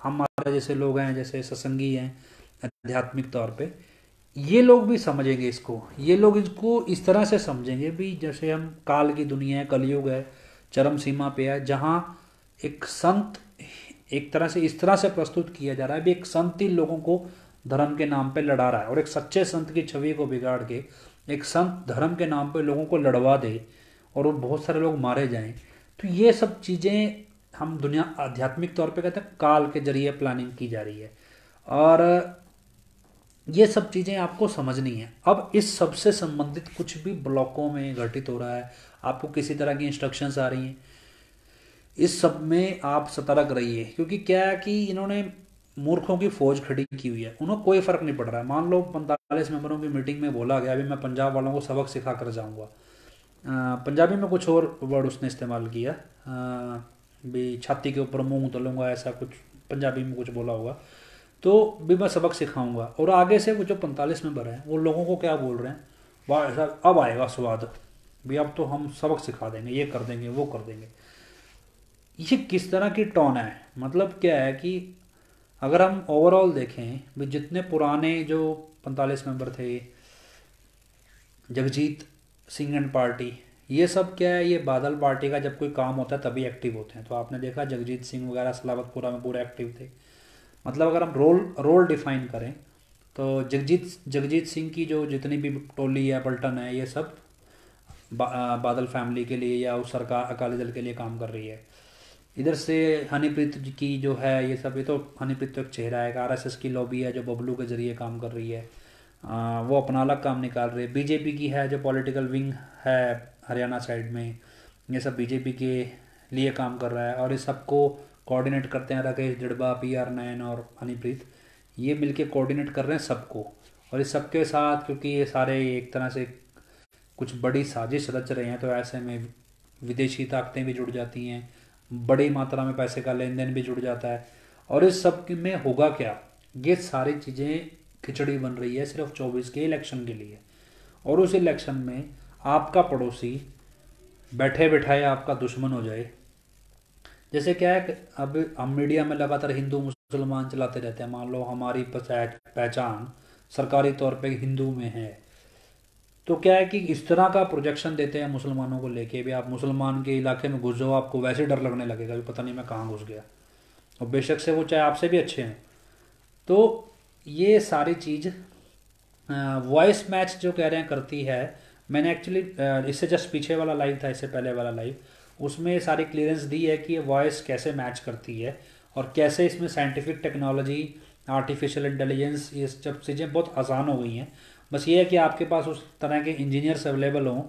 हमारे जैसे लोग हैं, जैसे सत्संगी हैं आध्यात्मिक तौर पे, ये लोग भी समझेंगे इसको। ये लोग इसको इस तरह से समझेंगे भी जैसे हम काल की दुनिया है, कलयुग है, चरम सीमा पे है, जहाँ एक संत एक तरह से इस तरह से प्रस्तुत किया जा रहा है भी एक संत ही लोगों को धर्म के नाम पे लड़ा रहा है, और एक सच्चे संत की छवि को बिगाड़ के एक संत धर्म के नाम पे लोगों को लड़वा दे और वो बहुत सारे लोग मारे जाएं। तो ये सब चीज़ें हम दुनिया आध्यात्मिक तौर पे कहते हैं काल के जरिए प्लानिंग की जा रही है। और ये सब चीज़ें आपको समझनी है। अब इस सब से संबंधित कुछ भी ब्लॉकों में घटित हो रहा है, आपको किसी तरह की इंस्ट्रक्शंस आ रही हैं, इस सब में आप सतर्क रहिए। क्योंकि क्या है कि इन्होंने मूर्खों की फौज खड़ी की हुई है, उन्हें कोई फर्क नहीं पड़ रहा है। मान लो 45 मेंबरों की मीटिंग में बोला गया अभी मैं पंजाब वालों को सबक सिखा कर जाऊंगा, पंजाबी में कुछ और वर्ड उसने इस्तेमाल किया, भी छाती के ऊपर मुंह तलूंगा, ऐसा कुछ पंजाबी में कुछ बोला होगा। तो भी मैं सबक सिखाऊंगा, और आगे से वो जो 45 मेंबर हैं वो लोगों को क्या बोल रहे हैं, वाह ऐसा अब आएगा स्वाद भी, अब तो हम सबक सिखा देंगे, ये कर देंगे वो कर देंगे। ये किस तरह की टोन है? मतलब क्या है कि अगर हम ओवरऑल देखें भी जितने पुराने जो 45 मेंबर थे, जगजीत सिंह एंड पार्टी, ये सब क्या है, ये बादल पार्टी का जब कोई काम होता है तभी एक्टिव होते हैं। तो आपने देखा जगजीत सिंह वगैरह सलावतपुरा में पूरे एक्टिव थे। मतलब अगर हम रोल रोल डिफाइन करें तो जगजीत सिंह की जो जितनी भी टोली है, पलटन है, ये सब बादल फैमिली के लिए या उस सरकार अकाली दल के लिए काम कर रही है। इधर से हनीप्रीत जी की जो है ये सब, ये तो हनीप्रीत तो एक चेहरा है, आरएसएस की लॉबी है जो बबलू के जरिए काम कर रही है, वो अपना अलग काम निकाल रही है। बीजेपी की है जो पॉलिटिकल विंग है हरियाणा साइड में, ये सब बीजेपी के लिए काम कर रहा है, और इस सबको कोऑर्डिनेट करते हैं राकेश जड़बा, PR9 और हनीप्रीत, ये मिलके कोऑर्डिनेट कर रहे हैं सबको। और इस सबके साथ क्योंकि ये सारे एक तरह से कुछ बड़ी साजिश रच रहे हैं, तो ऐसे में विदेशी ताकतें भी जुड़ जाती हैं, बड़ी मात्रा में पैसे का लेन देन भी जुड़ जाता है। और इस सब में होगा क्या, ये सारी चीज़ें खिचड़ी बन रही है सिर्फ 24 के इलेक्शन के लिए। और उस इलेक्शन में आपका पड़ोसी बैठे बैठाए आपका दुश्मन हो जाए। जैसे क्या है कि अब हम मीडिया में लगातार हिंदू मुसलमान चलाते रहते हैं। मान लो हमारी पहचान सरकारी तौर पे हिंदू में है, तो क्या है कि इस तरह का प्रोजेक्शन देते हैं मुसलमानों को लेके भी, आप मुसलमान के इलाके में घुस जाओ आपको वैसे डर लगने लगेगा भी पता नहीं मैं कहाँ घुस गया, और बेशक से वो चाहे आपसे भी अच्छे हैं। तो ये सारी चीज़ वॉइस मैच जो कह रहे हैं करती है। मैंने एक्चुअली इससे जस्ट पीछे वाला लाइव था, इससे पहले वाला लाइव, उसमें सारी क्लियरेंस दी है कि ये वॉइस कैसे मैच करती है और कैसे इसमें साइंटिफिक टेक्नोलॉजी, आर्टिफिशियल इंटेलिजेंस, ये सब चीज़ें बहुत आसान हो गई हैं। बस ये है कि आपके पास उस तरह के इंजीनियर्स अवेलेबल हों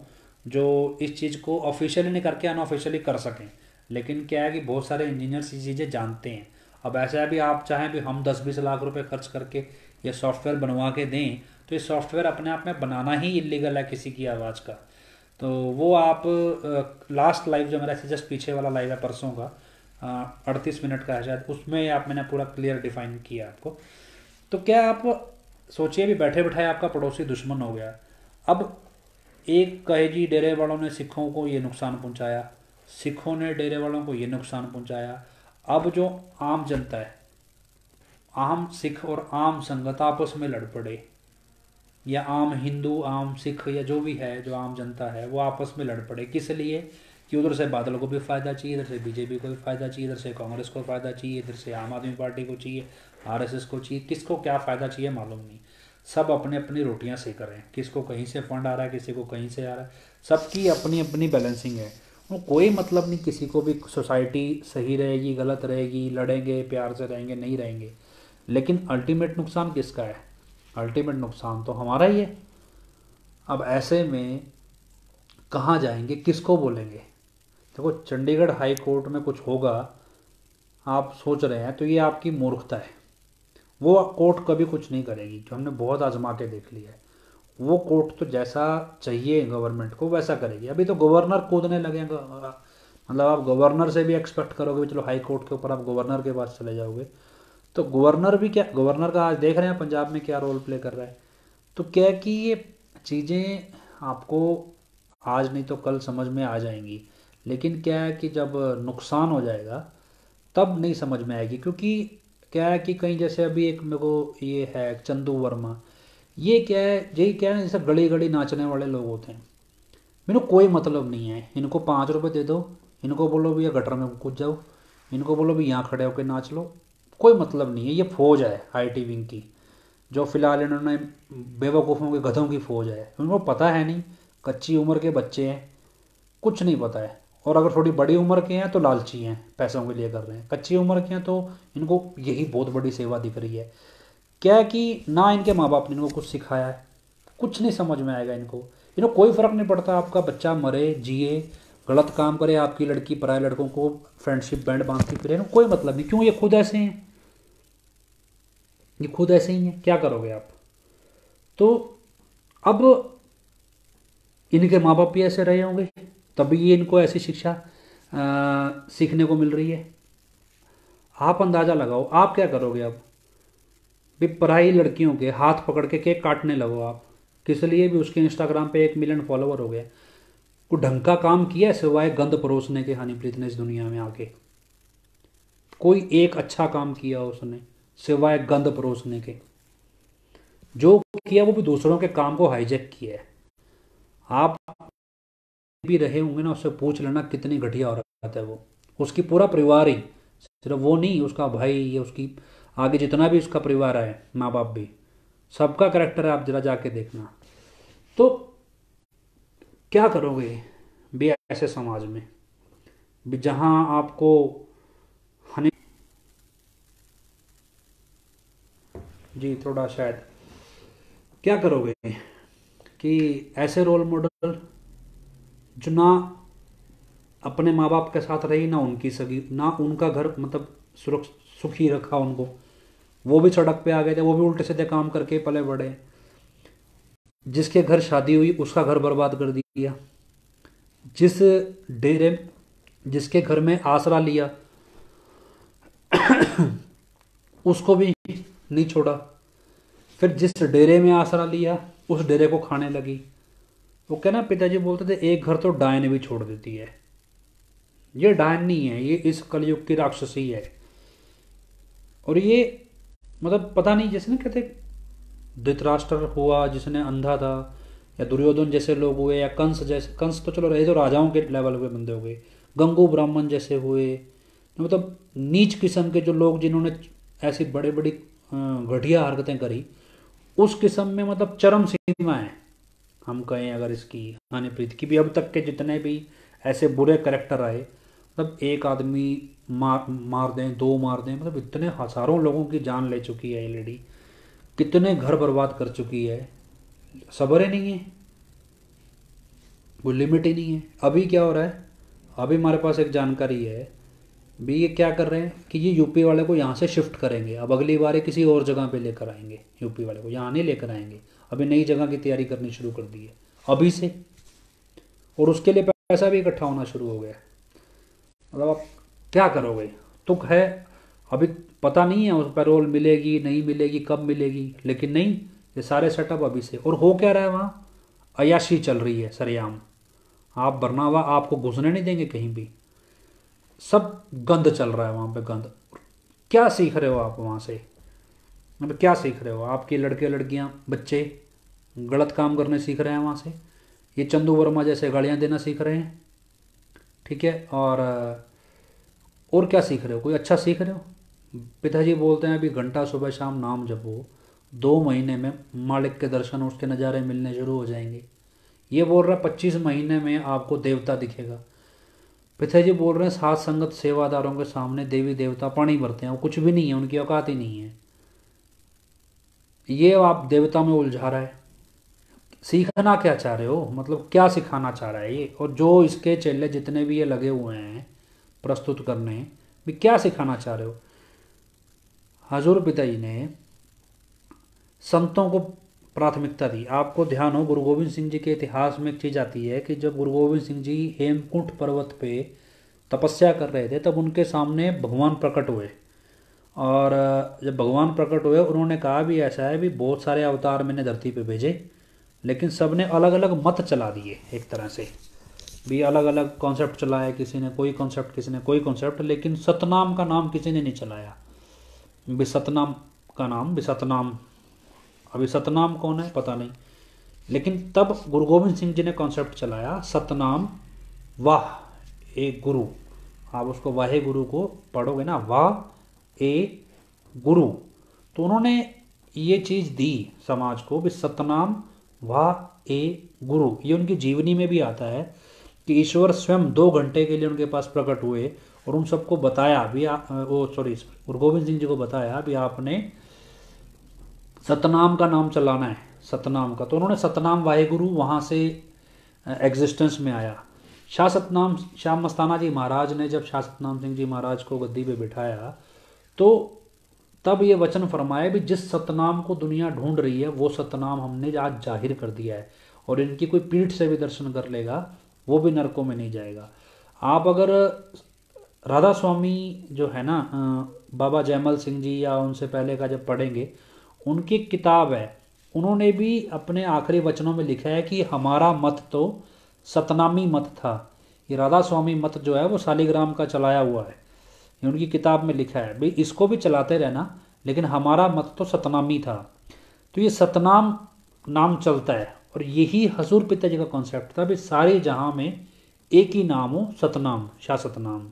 जो इस चीज़ को ऑफिशियली नहीं करके अनऑफिशियली कर सकें। लेकिन क्या है कि बहुत सारे इंजीनियर्स ये चीज़ें जानते हैं। अब ऐसा है भी आप चाहें भी हम 10-20 लाख रुपए खर्च करके ये सॉफ्टवेयर बनवा के दें, तो ये सॉफ्टवेयर अपने आप में बनाना ही इलीगल है किसी की आवाज़ का। तो वो आप लास्ट लाइव जो मेरा ऐसे जस्ट पीछे वाला लाइव है परसों का, 38 मिनट का है शायद, उसमें आप मैंने पूरा क्लियर डिफाइन किया आपको। तो क्या आप सोचिए भी बैठे बैठाए आपका पड़ोसी दुश्मन हो गया। अब एक कहे जी डेरे वालों ने सिखों को ये नुकसान पहुंचाया, सिखों ने डेरे वालों को ये नुकसान पहुंचाया। अब जो आम जनता है, आम सिख और आम संगत आपस में लड़ पड़े, या आम हिंदू आम सिख या जो भी है जो आम जनता है वो आपस में लड़ पड़े, किस लिए? कि उधर से बादल को भी फ़ायदा चाहिए, इधर से बीजेपी को भी फ़ायदा चाहिए, इधर से कांग्रेस को फ़ायदा चाहिए, इधर से आम आदमी पार्टी को चाहिए, आरएसएस को चाहिए। किसको क्या फ़ायदा चाहिए मालूम नहीं। सब अपने अपनी रोटियां सेक रहे हैं, किसको कहीं से फंड आ रहा है, किसी को कहीं से आ रहा है, सबकी अपनी अपनी बैलेंसिंग है। वो कोई मतलब नहीं किसी को भी सोसाइटी सही रहेगी गलत रहेगी, लड़ेंगे प्यार से रहेंगे नहीं रहेंगे, लेकिन अल्टीमेट नुकसान किसका है? अल्टीमेट नुकसान तो हमारा ही है। अब ऐसे में कहाँ जाएंगे, किसको बोलेंगे? देखो चंडीगढ़ हाई कोर्ट में कुछ होगा आप सोच रहे हैं तो ये आपकी मूर्खता है। वो कोर्ट कभी कुछ नहीं करेगी, जो हमने बहुत आजमा के देख लिया है। वो कोर्ट तो जैसा चाहिए गवर्नमेंट को वैसा करेगी। अभी तो गवर्नर कूदने लगे हैं, मतलब आप गवर्नर से भी एक्सपेक्ट करोगे चलो हाई कोर्ट के ऊपर आप गवर्नर के पास चले जाओगे, तो गवर्नर भी क्या, गवर्नर का आज देख रहे हैं पंजाब में क्या रोल प्ले कर रहा है। तो क्या है कि ये चीज़ें आपको आज नहीं तो कल समझ में आ जाएंगी, लेकिन क्या है कि जब नुकसान हो जाएगा तब नहीं समझ में आएगी। क्योंकि क्या है कि कहीं जैसे अभी एक मेरे को ये है चंदू वर्मा, ये क्या है, यही क्या है ना, जैसे गली गली नाचने वाले लोग होते हैं। मेरे को कोई मतलब नहीं है, इनको 5 रुपये दे दो, इनको बोलो भैया गटर में कूद जाओ, इनको बोलो भी यहाँ खड़े होकर नाच लो, कोई मतलब नहीं है। ये फौज है आईटी विंग की, जो फिलहाल इन्होंने बेवकूफ़ों के गधों की फौज है। उनको पता है नहीं, कच्ची उम्र के बच्चे हैं, कुछ नहीं पता है। और अगर थोड़ी बड़ी उम्र के हैं तो लालची हैं, पैसों के लिए कर रहे हैं। कच्ची उम्र के हैं तो इनको यही बहुत बड़ी सेवा दिख रही है। क्या है कि ना इनके माँ बाप ने इनको कुछ सिखाया है, कुछ नहीं समझ में आएगा इनको। इनको कोई फ़र्क नहीं पड़ता आपका बच्चा मरे जिए, गलत काम करे, आपकी लड़की पराए लड़कों को फ्रेंडशिप बैंड बांधती फिरे, इनको कोई मतलब नहीं। क्यों? ये खुद ऐसे हैं, ये खुद ऐसे ही हैं, क्या करोगे आप? तो अब इनके माँ बाप भी ऐसे रहे होंगे, तभी ये इनको ऐसी शिक्षा सीखने को मिल रही है। आप अंदाज़ा लगाओ, आप क्या करोगे अब? भी पराई लड़कियों के हाथ पकड़ के केक काटने लगो आप, किस लिए? भी उसके इंस्टाग्राम पे 1 मिलियन फॉलोवर हो गए। कोई ढंग का काम किया है सिवाय गंद परोसने के हनीप्रीत ने इस दुनिया में आके? कोई एक अच्छा काम किया उसने सिवाय गंद परोसने के? जो किया वो भी दूसरों के काम को हाईजैक किया है। आप भी रहे होंगे ना, उससे पूछ लेना कितनी घटिया औरत है वो। उसकी पूरा परिवार ही, सिर्फ वो नहीं, उसका भाई या उसकी आगे जितना भी उसका परिवार है, माँ बाप भी, सबका करेक्टर है आप जरा जाके देखना। तो क्या करोगे भी ऐसे समाज में भी जहाँ आपको हनी, जी थोड़ा शायद, क्या करोगे कि ऐसे रोल मॉडल जो ना अपने माँ बाप के साथ रही, ना उनकी सगी, ना उनका घर मतलब सुखी रखा उनको, वो भी सड़क पे आ गए थे, वो भी उल्टे सीधे काम करके पले बड़े। जिसके घर शादी हुई उसका घर बर्बाद कर दिया, जिस डेरे जिसके घर में आसरा लिया उसको भी नहीं छोड़ा, फिर जिस डेरे में आसरा लिया उस डेरे को खाने लगी। वो कहना पिताजी बोलते थे एक घर तो डायन भी छोड़ देती है। ये डायन नहीं है, ये इस कलयुग की राक्षसी है। और ये मतलब पता नहीं, जैसे ना कहते धृतराष्ट्र हुआ जिसने अंधा था, या दुर्योधन जैसे लोग हुए, या कंस जैसे, कंस तो चलो रहे जो राजाओं के लेवल के बंदे हो गए, गंगू ब्राह्मण जैसे हुए, मतलब नीच किस्म के जो लोग जिन्होंने ऐसी बड़ी बड़ी घटिया हरकतें करी, उस किस्म में मतलब चरम सीमा है हम कहें अगर इसकी हानिप्रीत की भी। अब तक के जितने भी ऐसे बुरे करेक्टर आए, मतलब एक आदमी मार मार दें, दो मार दें, मतलब इतने हजारों लोगों की जान ले चुकी है ये लेडी, कितने घर बर्बाद कर चुकी है। सब्र ही नहीं है, कोई लिमिट ही नहीं है। अभी क्या हो रहा है, अभी हमारे पास एक जानकारी है भी ये क्या कर रहे हैं कि ये यूपी वाले को यहाँ से शिफ्ट करेंगे, अब अगली बार ये किसी और जगह पे लेकर आएंगे, यूपी वाले को यहाँ नहीं लेकर आएंगे, अभी नई जगह की तैयारी करनी शुरू कर दी है अभी से, और उसके लिए पैसा भी इकट्ठा होना शुरू हो गया। मतलब आप क्या करोगे, तुक है अभी, पता नहीं है उस पैरोल मिलेगी नहीं मिलेगी कब मिलेगी, लेकिन नहीं, ये सारे सेटअप अभी से। और हो क्या रहा है वहाँ, अयाशी चल रही है सरेआम, आप बरनावा आपको घुसने नहीं देंगे कहीं भी, सब गंद चल रहा है वहाँ पे, गंद। क्या सीख रहे हो आप वहाँ से, मतलब क्या सीख रहे हो, आपके लड़के लड़कियाँ बच्चे गलत काम करने सीख रहे हैं वहाँ से, ये चंदू वर्मा जैसे गालियाँ देना सीख रहे हैं, ठीक है। और क्या सीख रहे हो, कोई अच्छा सीख रहे हो। पिताजी बोलते हैं अभी घंटा सुबह शाम नाम जपो, 2 महीने में मालिक के दर्शन उसके नज़ारे मिलने शुरू हो जाएंगे। ये बोल रहा है 25 महीने में आपको देवता दिखेगा। पिताजी बोल रहे हैं सात संगत सेवादारों के सामने देवी देवता पानी भरते हैं, वो कुछ भी नहीं है, उनकी औकात ही नहीं है। ये आप देवता में उलझा रहा है। सीखना क्या चाह रहे हो, मतलब क्या सिखाना चाह रहा है ये, और जो इसके चेले जितने भी ये लगे हुए हैं प्रस्तुत करने, भी क्या सिखाना चाह रहे हो। हजूर पिताजी ने संतों को प्राथमिकता दी। आपको ध्यान हो गुरु गोविंद सिंह जी के इतिहास में एक चीज़ आती है कि जब गुरु गोविंद सिंह जी हेमकुंट पर्वत पे तपस्या कर रहे थे तब उनके सामने भगवान प्रकट हुए, और जब भगवान प्रकट हुए उन्होंने कहा भी ऐसा है भी बहुत सारे अवतार मैंने धरती पे भेजे, लेकिन सब ने अलग अलग मत चला दिए, एक तरह से भी अलग अलग कॉन्सेप्ट चलाया, किसी ने कोई कॉन्सेप्ट किसी ने कोई कॉन्सेप्ट, लेकिन सतनाम का नाम किसी ने नहीं चलाया। भी सतनाम का नाम, भी सतनाम, अभी सतनाम कौन है पता नहीं, लेकिन तब गुरु गोविंद सिंह जी ने कॉन्सेप्ट चलाया सतनाम वाह ए गुरु। आप उसको वाहे गुरु को पढ़ोगे ना, वाह ए गुरु, तो उन्होंने ये चीज़ दी समाज को भी सतनाम वाह ए गुरु। ये उनकी जीवनी में भी आता है कि ईश्वर स्वयं 2 घंटे के लिए उनके पास प्रकट हुए और उन सबको बताया भी गुरु गोविंद सिंह जी को बताया भी आपने सतनाम का नाम चलाना है, सतनाम का। तो उन्होंने सतनाम वाहेगुरु वहाँ से एग्जिस्टेंस में आया। शाह सतनाम श्याम मस्ताना जी महाराज ने जब शाह सतनाम सिंह जी महाराज को गद्दी पे बिठाया तो तब ये वचन फरमाया भी जिस सतनाम को दुनिया ढूंढ रही है वो सतनाम हमने आज जाहिर कर दिया है, और इनकी कोई पीठ से भी दर्शन कर लेगा वो भी नरकों में नहीं जाएगा। आप अगर राधा स्वामी जो है ना बाबा जयमल सिंह जी या उनसे पहले का जब पढ़ेंगे, उनकी किताब है, उन्होंने भी अपने आखिरी वचनों में लिखा है कि हमारा मत तो सतनामी मत था। ये राधा स्वामी मत जो है वो शालिग्राम का चलाया हुआ है, ये उनकी किताब में लिखा है भाई इसको भी चलाते रहना, लेकिन हमारा मत तो सतनामी था। तो ये सतनाम नाम चलता है, और यही हजूर पिताजी का कॉन्सेप्ट था भी सारे जहां में एक ही नाम हो, सतनाम, शाह सतनाम,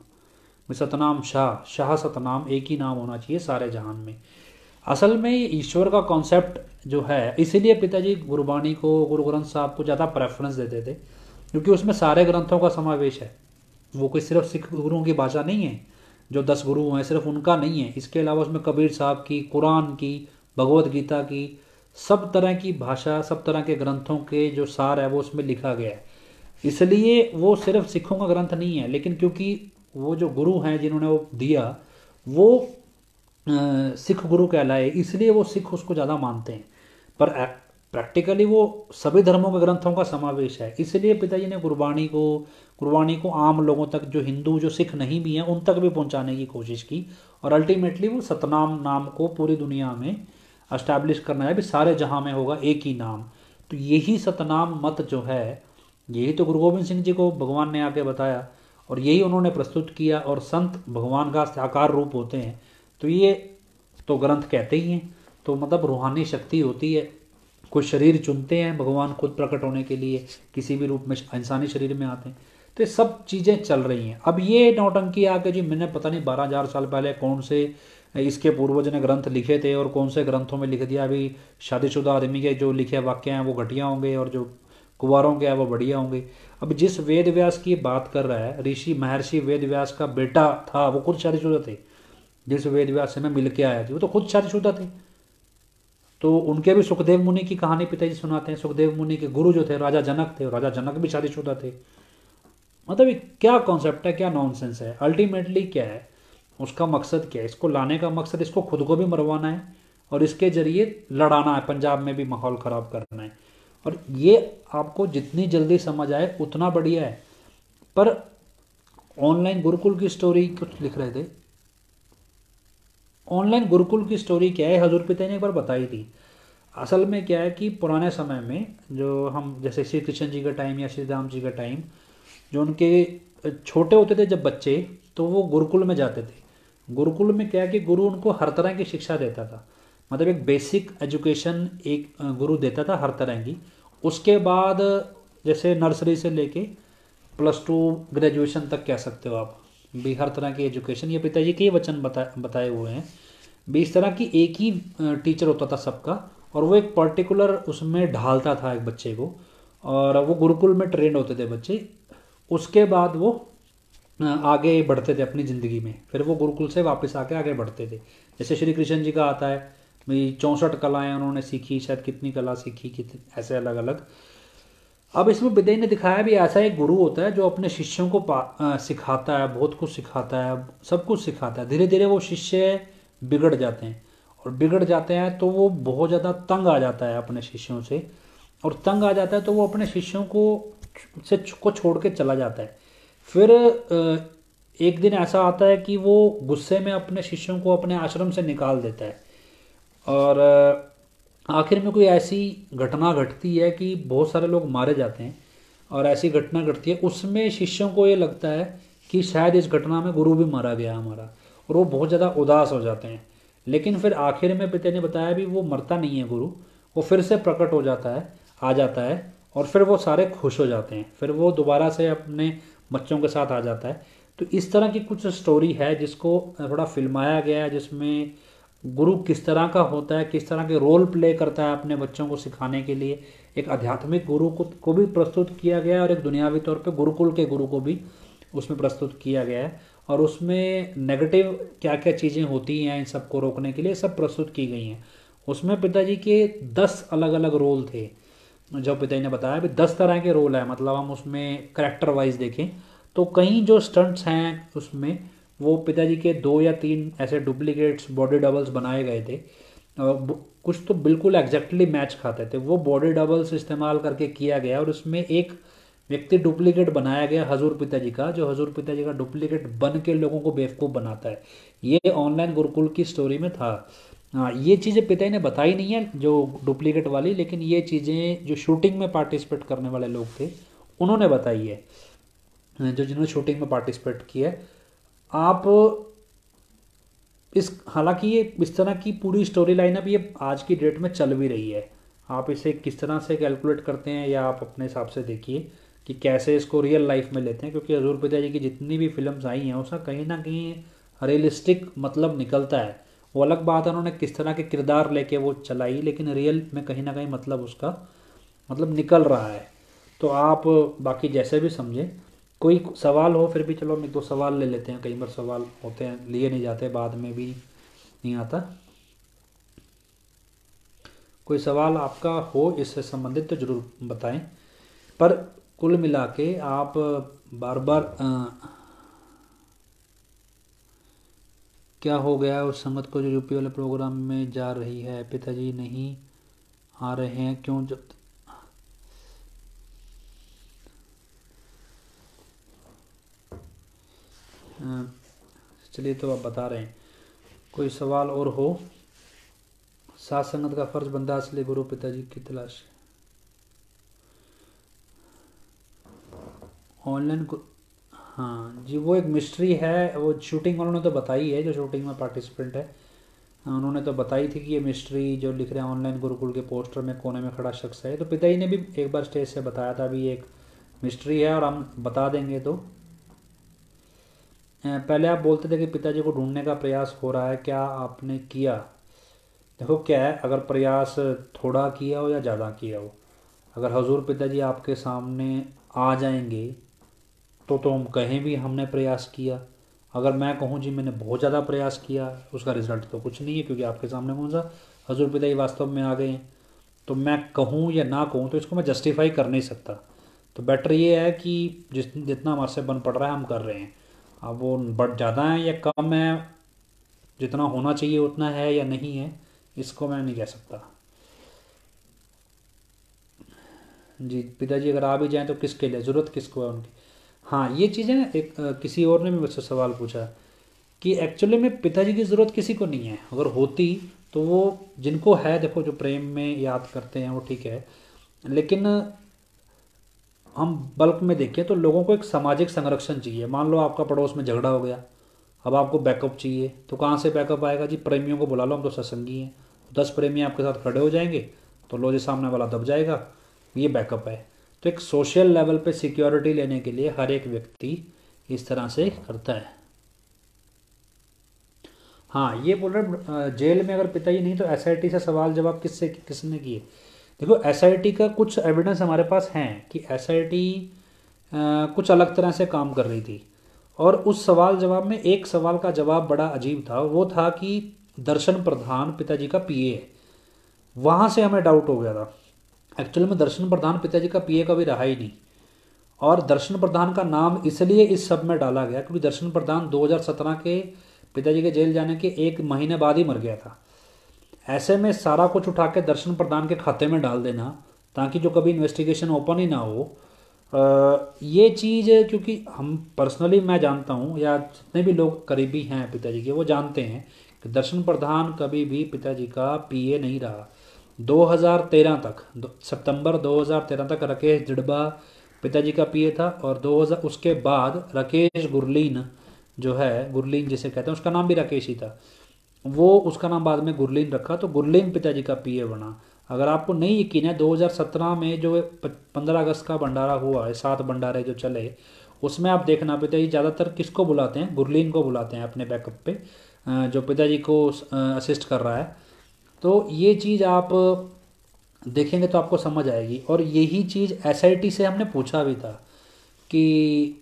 सतनाम शाह, शाह सतनाम एक ही नाम होना चाहिए सारे जहान में। असल में ये ईश्वर का कॉन्सेप्ट जो है, इसीलिए पिताजी गुरबाणी को, गुरु ग्रंथ साहब को ज़्यादा प्रेफरेंस देते थे, क्योंकि उसमें सारे ग्रंथों का समावेश है। वो कोई सिर्फ सिख गुरुओं की भाषा नहीं है, जो 10 गुरु हैं सिर्फ उनका नहीं है, इसके अलावा उसमें कबीर साहब की, कुरान की, भगवत गीता की, सब तरह की भाषा, सब तरह के ग्रंथों के जो सार है वो उसमें लिखा गया है। इसलिए वो सिर्फ सिखों का ग्रंथ नहीं है, लेकिन क्योंकि वो जो गुरु हैं जिन्होंने वो दिया वो सिख गुरु कहलाए, इसलिए वो सिख उसको ज़्यादा मानते हैं, पर प्रैक्टिकली वो सभी धर्मों के ग्रंथों का समावेश है। इसलिए पिताजी ने गुरबाणी को आम लोगों तक, जो हिंदू जो सिख नहीं भी हैं उन तक भी पहुंचाने की कोशिश की, और अल्टीमेटली वो सतनाम नाम को पूरी दुनिया में एस्टैब्लिश करना है भी सारे जहां में होगा एक ही नाम। तो यही सतनाम मत जो है, यही तो गुरु गोविंद सिंह जी को भगवान ने आके बताया, और यही उन्होंने प्रस्तुत किया, और संत भगवान का साकार रूप होते हैं, तो ये तो ग्रंथ कहते ही हैं। तो मतलब रूहानी शक्ति होती है, कुछ शरीर चुनते हैं भगवान खुद प्रकट होने के लिए, किसी भी रूप में इंसानी शरीर में आते हैं, तो ये सब चीज़ें चल रही हैं। अब ये नौटंकी आके जी मैंने पता नहीं 12,000 साल पहले कौन से इसके पूर्वज ने ग्रंथ लिखे थे और कौन से ग्रंथों में लिख दिया, अभी शादीशुदा आदमी के जो लिखे वाक्य हैं वो घटिया होंगे और जो कुंवारों के हैं वो बढ़िया होंगे। अब जिस वेद व्यास की बात कर रहा है, ऋषि महर्षि वेद व्यास का बेटा था, वो खुद शादीशुदा थे, जिस वेद व्यास से मैं मिल के आया थी वो तो खुद शादीशुदा थे। तो उनके भी सुखदेव मुनि की कहानी पिताजी सुनाते हैं। सुखदेव मुनि के गुरु जो थे राजा जनक थे, और राजा जनक भी शादीशुदा थे। मतलब ये क्या कॉन्सेप्ट है, क्या नॉनसेंस है। अल्टीमेटली क्या है उसका मकसद क्या है, इसको लाने का मकसद इसको खुद को भी मरवाना है और इसके जरिए लड़ाना है, पंजाब में भी माहौल ख़राब करना है। और ये आपको जितनी जल्दी समझ आए उतना बढ़िया है। पर ऑनलाइन गुरुकुल की स्टोरी कुछ लिख रहे थे, ऑनलाइन गुरुकुल की स्टोरी क्या है, हजूर पिता ने एक बार बताई थी। असल में क्या है कि पुराने समय में जो हम जैसे श्री कृष्ण जी का टाइम या श्री राम जी का टाइम, जो उनके छोटे होते थे जब बच्चे, तो वो गुरुकुल में जाते थे। गुरुकुल में क्या है कि गुरु उनको हर तरह की शिक्षा देता था, मतलब एक बेसिक एजुकेशन एक गुरु देता था हर तरह की। उसके बाद जैसे नर्सरी से लेके +2 ग्रेजुएशन तक कह सकते हो आप भी, हर तरह की एजुकेशन, ये पिताजी के ही वचन बताए हुए हैं भी। इस तरह की एक ही टीचर होता था सबका, और वो एक पर्टिकुलर उसमें ढालता था एक बच्चे को, और वो गुरुकुल में ट्रेंड होते थे बच्चे। उसके बाद वो आगे बढ़ते थे अपनी ज़िंदगी में, फिर वो गुरुकुल से वापस आके आगे बढ़ते थे। जैसे श्री कृष्ण जी का आता है भाई 64 कलाएं उन्होंने सीखी, शायद कितनी कला सीखी, कितनी ऐसे अलग अलग। अब इसमें विदय ने दिखाया भी ऐसा एक गुरु होता है जो अपने शिष्यों को सिखाता है, बहुत कुछ सिखाता है, सब कुछ सिखाता है। धीरे धीरे वो शिष्य बिगड़ जाते हैं, और बिगड़ जाते हैं तो वो बहुत ज़्यादा तंग आ जाता है अपने शिष्यों से, और तंग आ जाता है तो वो अपने शिष्यों को छोड़ के चला जाता है। फिर एक दिन ऐसा आता है कि वो गुस्से में अपने शिष्यों को अपने आश्रम से निकाल देता है, और आखिर में कोई ऐसी घटना घटती है कि बहुत सारे लोग मारे जाते हैं, और ऐसी घटना घटती है उसमें शिष्यों को ये लगता है कि शायद इस घटना में गुरु भी मारा गया हमारा, और वो बहुत ज़्यादा उदास हो जाते हैं। लेकिन फिर आखिर में पिता ने बताया भी वो मरता नहीं है गुरु, वो फिर से प्रकट हो जाता है, आ जाता है, और फिर वो सारे खुश हो जाते हैं, फिर वो दोबारा से अपने बच्चों के साथ आ जाता है। तो इस तरह की कुछ स्टोरी है जिसको थोड़ा फिल्माया गया है, जिसमें गुरु किस तरह का होता है, किस तरह के रोल प्ले करता है अपने बच्चों को सिखाने के लिए। एक आध्यात्मिक गुरु को भी प्रस्तुत किया गया है, और एक दुनियावी तौर पे गुरुकुल के गुरु को भी उसमें प्रस्तुत किया गया है। और उसमें नेगेटिव क्या क्या चीज़ें होती हैं इन सबको रोकने के लिए सब प्रस्तुत की गई हैं। उसमें पिताजी के 10 अलग अलग रोल थे, जो पिताजी ने बताया भी 10 तरह के रोल है। मतलब हम उसमें करेक्टर वाइज देखें तो कहीं जो स्टंट्स हैं उसमें वो पिताजी के 2 या 3 ऐसे डुप्लीकेट्स बॉडी डबल्स बनाए गए थे। कुछ तो बिल्कुल एग्जैक्टली मैच खाते थे, वो बॉडी डबल्स इस्तेमाल करके किया गया, और उसमें एक व्यक्ति डुप्लीकेट बनाया गया हजूर पिताजी का, जो हजूर पिताजी का डुप्लीकेट बन के लोगों को बेवकूफ़ बनाता है। ये ऑनलाइन गुरुकुल की स्टोरी में था। हाँ, ये चीज़ें पिताजी ने बताई नहीं है जो डुप्लीकेट वाली, लेकिन ये चीज़ें जो शूटिंग में पार्टिसिपेट करने वाले लोग थे उन्होंने बताई है, जो जिन्होंने शूटिंग में पार्टिसिपेट किया है। आप इस हालांकि ये इस तरह की पूरी स्टोरी लाइन अब ये आज की डेट में चल भी रही है। आप इसे किस तरह से कैलकुलेट करते हैं या आप अपने हिसाब से देखिए कि कैसे इसको रियल लाइफ में लेते हैं, क्योंकि हजूर पिताजी की जितनी भी फिल्म्स आई हैं उसका कहीं ना कहीं रियलिस्टिक मतलब निकलता है। वो अलग बात है उन्होंने किस तरह के किरदार लेके वो चलाई, लेकिन रियल में कहीं ना कहीं मतलब उसका मतलब निकल रहा है। तो आप बाकी जैसे भी समझें। कोई सवाल हो फिर भी चलो हम 1-2 सवाल ले लेते हैं, कई बार सवाल होते हैं लिए नहीं जाते, बाद में भी नहीं आता। कोई सवाल आपका हो इससे संबंधित तो ज़रूर बताएं। पर कुल मिला के आप बार बार क्या हो गया है उस संगत को जो यूपी वाले प्रोग्राम में जा रही है, पिताजी नहीं आ रहे हैं क्यों? जब चलिए तो आप बता रहे हैं। कोई सवाल और हो? सात संगत का फर्ज बंदा असली गुरु पिताजी की तलाश। ऑनलाइन हाँ जी, वो एक मिस्ट्री है, वो शूटिंग वालों ने तो बताई है, जो शूटिंग में पार्टिसिपेंट है उन्होंने तो बताई थी कि ये मिस्ट्री जो लिख रहे हैं ऑनलाइन गुरुकुल के पोस्टर में कोने में खड़ा शख्स है। तो पिताजी ने भी एक बार स्टेज से बताया था भी एक मिस्ट्री है और हम बता देंगे। तो पहले आप बोलते थे कि पिताजी को ढूंढने का प्रयास हो रहा है, क्या आपने किया? देखो क्या है, अगर प्रयास थोड़ा किया हो या ज़्यादा किया हो, अगर हजूर पिताजी आपके सामने आ जाएंगे तो हम कहें भी हमने प्रयास किया। अगर मैं कहूँ जी मैंने बहुत ज़्यादा प्रयास किया, उसका रिजल्ट तो कुछ नहीं है, क्योंकि आपके सामने कौन सा हजूर पिताजी वास्तव में आ गए हैं। तो मैं कहूँ या ना कहूँ तो इसको मैं जस्टिफाई कर नहीं सकता। तो बेटर ये है कि जितना हमारे से बन पड़ रहा है हम कर रहे हैं। अब वो बढ़ ज़्यादा है या कम है, जितना होना चाहिए उतना है या नहीं है, इसको मैं नहीं कह सकता। जी, पिताजी अगर आ भी जाएं तो किसके लिए, ज़रूरत किसको है उनकी। हाँ, ये चीज़ें ना, एक किसी और ने भी मुझसे सवाल पूछा कि एक्चुअली में पिताजी की ज़रूरत किसी को नहीं है, अगर होती तो वो जिनको है, देखो जो प्रेम में याद करते हैं वो ठीक है, लेकिन हम बल्क में देखें तो लोगों को एक सामाजिक संरक्षण चाहिए। मान लो आपका पड़ोस में झगड़ा हो गया, अब आपको बैकअप चाहिए, तो कहाँ से बैकअप आएगा जी, प्रेमियों को बुला लो, हम तो सत्संगी हैं, 10 प्रेमी आपके साथ खड़े हो जाएंगे, तो लो जी सामने वाला दब जाएगा, ये बैकअप है। तो एक सोशल लेवल पे सिक्योरिटी लेने के लिए हर एक व्यक्ति इस तरह से करता है। हाँ, ये बोल रहे जेल में अगर पिताजी नहीं तो एसआईटी से सवाल जवाब किसने किए। देखो, एसआईटी का कुछ एविडेंस हमारे पास हैं कि एसआईटी कुछ अलग तरह से काम कर रही थी। और उस सवाल जवाब में एक सवाल का जवाब बड़ा अजीब था, वो था कि दर्शन प्रधान पिताजी का पीए है। वहाँ से हमें डाउट हो गया था। एक्चुअली में दर्शन प्रधान पिताजी का पीए कभी रहा ही नहीं। और दर्शन प्रधान का नाम इसलिए इस सब में डाला गया क्योंकि दर्शन प्रधान 2017 के पिताजी के जेल जाने के 1 महीने बाद ही मर गया था। ऐसे में सारा कुछ उठा के दर्शन प्रधान के खाते में डाल देना ताकि जो कभी इन्वेस्टिगेशन ओपन ही ना हो, ये चीज़, क्योंकि हम पर्सनली मैं जानता हूँ या जितने भी लोग करीबी हैं पिताजी के वो जानते हैं कि दर्शन प्रधान कभी भी पिताजी का पीए नहीं रहा। 2013 तक, सितंबर 2013 तक राकेश जिड़बा पिताजी का पीए था, और 2000 उसके बाद राकेश गुरलीन जो है, गुरलीन जिसे कहते हैं, उसका नाम भी राकेश ही था, वो उसका नाम बाद में गुरलीन रखा, तो गुरलीन पिताजी का पीए बना। अगर आपको नहीं यकीन है, 2017 में जो 15 अगस्त का भंडारा हुआ है, 7 भंडारे जो चले, उसमें आप देखना पिताजी ज़्यादातर किसको बुलाते हैं, गुरलीन को बुलाते हैं अपने बैकअप पे, जो पिताजी को असिस्ट कर रहा है। तो ये चीज़ आप देखेंगे तो आपको समझ आएगी। और यही चीज़ एसआईटी से हमने पूछा भी था कि,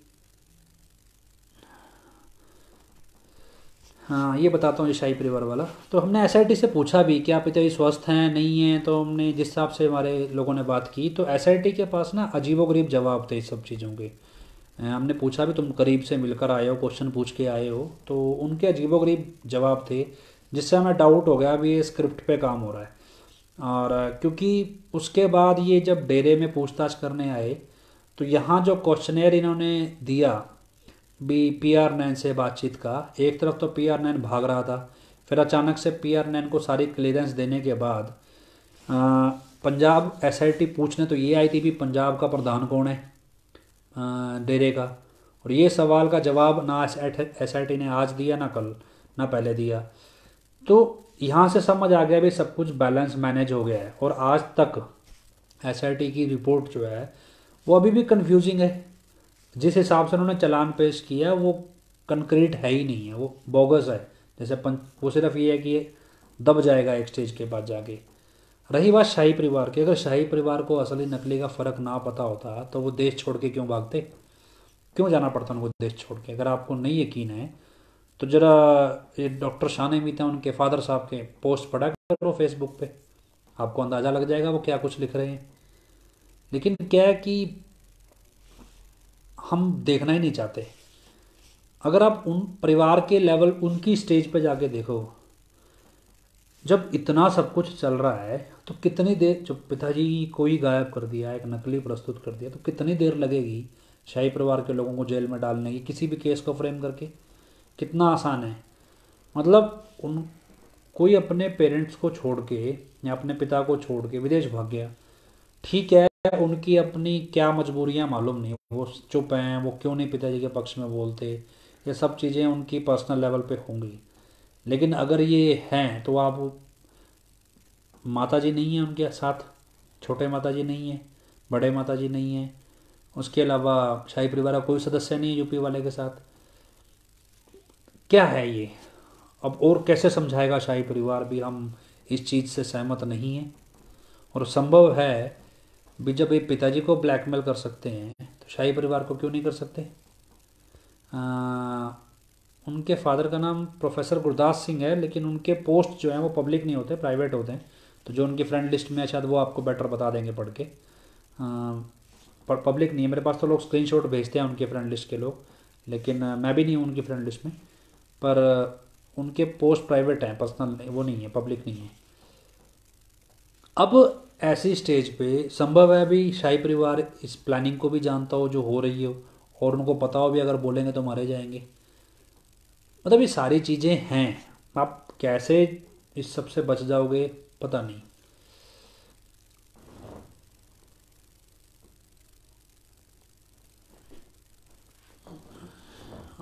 हाँ ये बताता हूँ, ये शाही परिवार वाला, तो हमने एसआईटी से पूछा भी कि आप पिताजी स्वस्थ हैं नहीं हैं, तो हमने जिस हिसाब से हमारे लोगों ने बात की, तो एसआईटी के पास ना अजीबोगरीब जवाब थे इस सब चीज़ों के। हमने पूछा भी, तुम करीब से मिलकर आए हो, क्वेश्चन पूछ के आए हो, तो उनके अजीबोगरीब जवाब थे, जिससे हमें डाउट हो गया अभी ये स्क्रिप्ट पे काम हो रहा है। और क्योंकि उसके बाद ये जब डेरे में पूछताछ करने आए, तो यहाँ जो क्वेश्चनेयर इन्होंने दिया भी PR9 से बातचीत का, एक तरफ तो PR9 भाग रहा था, फिर अचानक से PR9 को सारी क्लियरेंस देने के बाद पंजाब एसआईटी पूछने तो ये आई थी भी पंजाब का प्रधान कौन है डेरे का। और ये सवाल का जवाब ना एसआईटी ने आज दिया, ना कल, ना पहले दिया। तो यहाँ से समझ आ गया भी सब कुछ बैलेंस मैनेज हो गया है। और आज तक एसआईटी की रिपोर्ट जो है वो अभी भी कंफ्यूजिंग है। जिस हिसाब से उन्होंने चालान पेश किया वो कंक्रीट है ही नहीं है, वो बोगस है। जैसे वो सिर्फ ये है कि ये दब जाएगा एक स्टेज के बाद जाके। रही बात शाही परिवार की, अगर शाही परिवार को असली नकली का फ़र्क ना पता होता तो वो देश छोड़ के क्यों भागते, क्यों जाना पड़ता उनको देश छोड़ के। अगर आपको नहीं यकीन है तो ज़रा ये डॉक्टर शान मीता उनके फादर साहब के पोस्ट पढ़ा करो फेसबुक पे, आपको अंदाज़ा लग जाएगा वो क्या कुछ लिख रहे हैं। लेकिन क्या है कि हम देखना ही नहीं चाहते। अगर आप उन परिवार के लेवल, उनकी स्टेज पे जाके देखो, जब इतना सब कुछ चल रहा है तो कितनी देर, जब पिताजी को ही गायब कर दिया, एक नकली प्रस्तुत कर दिया, तो कितनी देर लगेगी शाही परिवार के लोगों को जेल में डालने की, किसी भी केस को फ्रेम करके। कितना आसान है। मतलब उन, कोई अपने पेरेंट्स को छोड़ के या अपने पिता को छोड़ के विदेश भाग गया, ठीक है, उनकी अपनी क्या मजबूरियां मालूम नहीं, वो चुप हैं, वो क्यों नहीं पिताजी के पक्ष में बोलते, ये सब चीज़ें उनकी पर्सनल लेवल पे होंगी। लेकिन अगर ये हैं तो आप, माता जी नहीं है उनके साथ, छोटे माता जी नहीं है, बड़े माता जी नहीं है, उसके अलावा शाही परिवार का कोई सदस्य नहीं है यूपी वाले के साथ। क्या है ये। अब और कैसे समझाएगा शाही परिवार भी हम इस चीज़ से सहमत नहीं हैं। और संभव है भी, जब एक पिताजी को ब्लैकमेल कर सकते हैं तो शाही परिवार को क्यों नहीं कर सकते। आ, उनके फादर का नाम प्रोफेसर गुरदास सिंह है, लेकिन उनके पोस्ट जो हैं वो पब्लिक नहीं होते, प्राइवेट होते हैं। तो जो उनकी फ्रेंड लिस्ट में है शायद वो आपको बेटर बता देंगे पढ़ के। पर पब्लिक नहीं है, मेरे पास तो लोग स्क्रीनशॉट भेजते हैं उनके फ्रेंड लिस्ट के लोग, लेकिन मैं भी नहीं हूँ उनकी फ्रेंड लिस्ट में। पर उनके पोस्ट प्राइवेट हैं, पर्सनल वो नहीं है, पब्लिक नहीं है। अब ऐसी स्टेज पे संभव है अभी शाही परिवार इस प्लानिंग को भी जानता हो जो हो रही हो, और उनको पता हो भी अगर बोलेंगे तो मारे जाएंगे। मतलब ये सारी चीज़ें हैं। आप कैसे इस सब से बच जाओगे पता नहीं।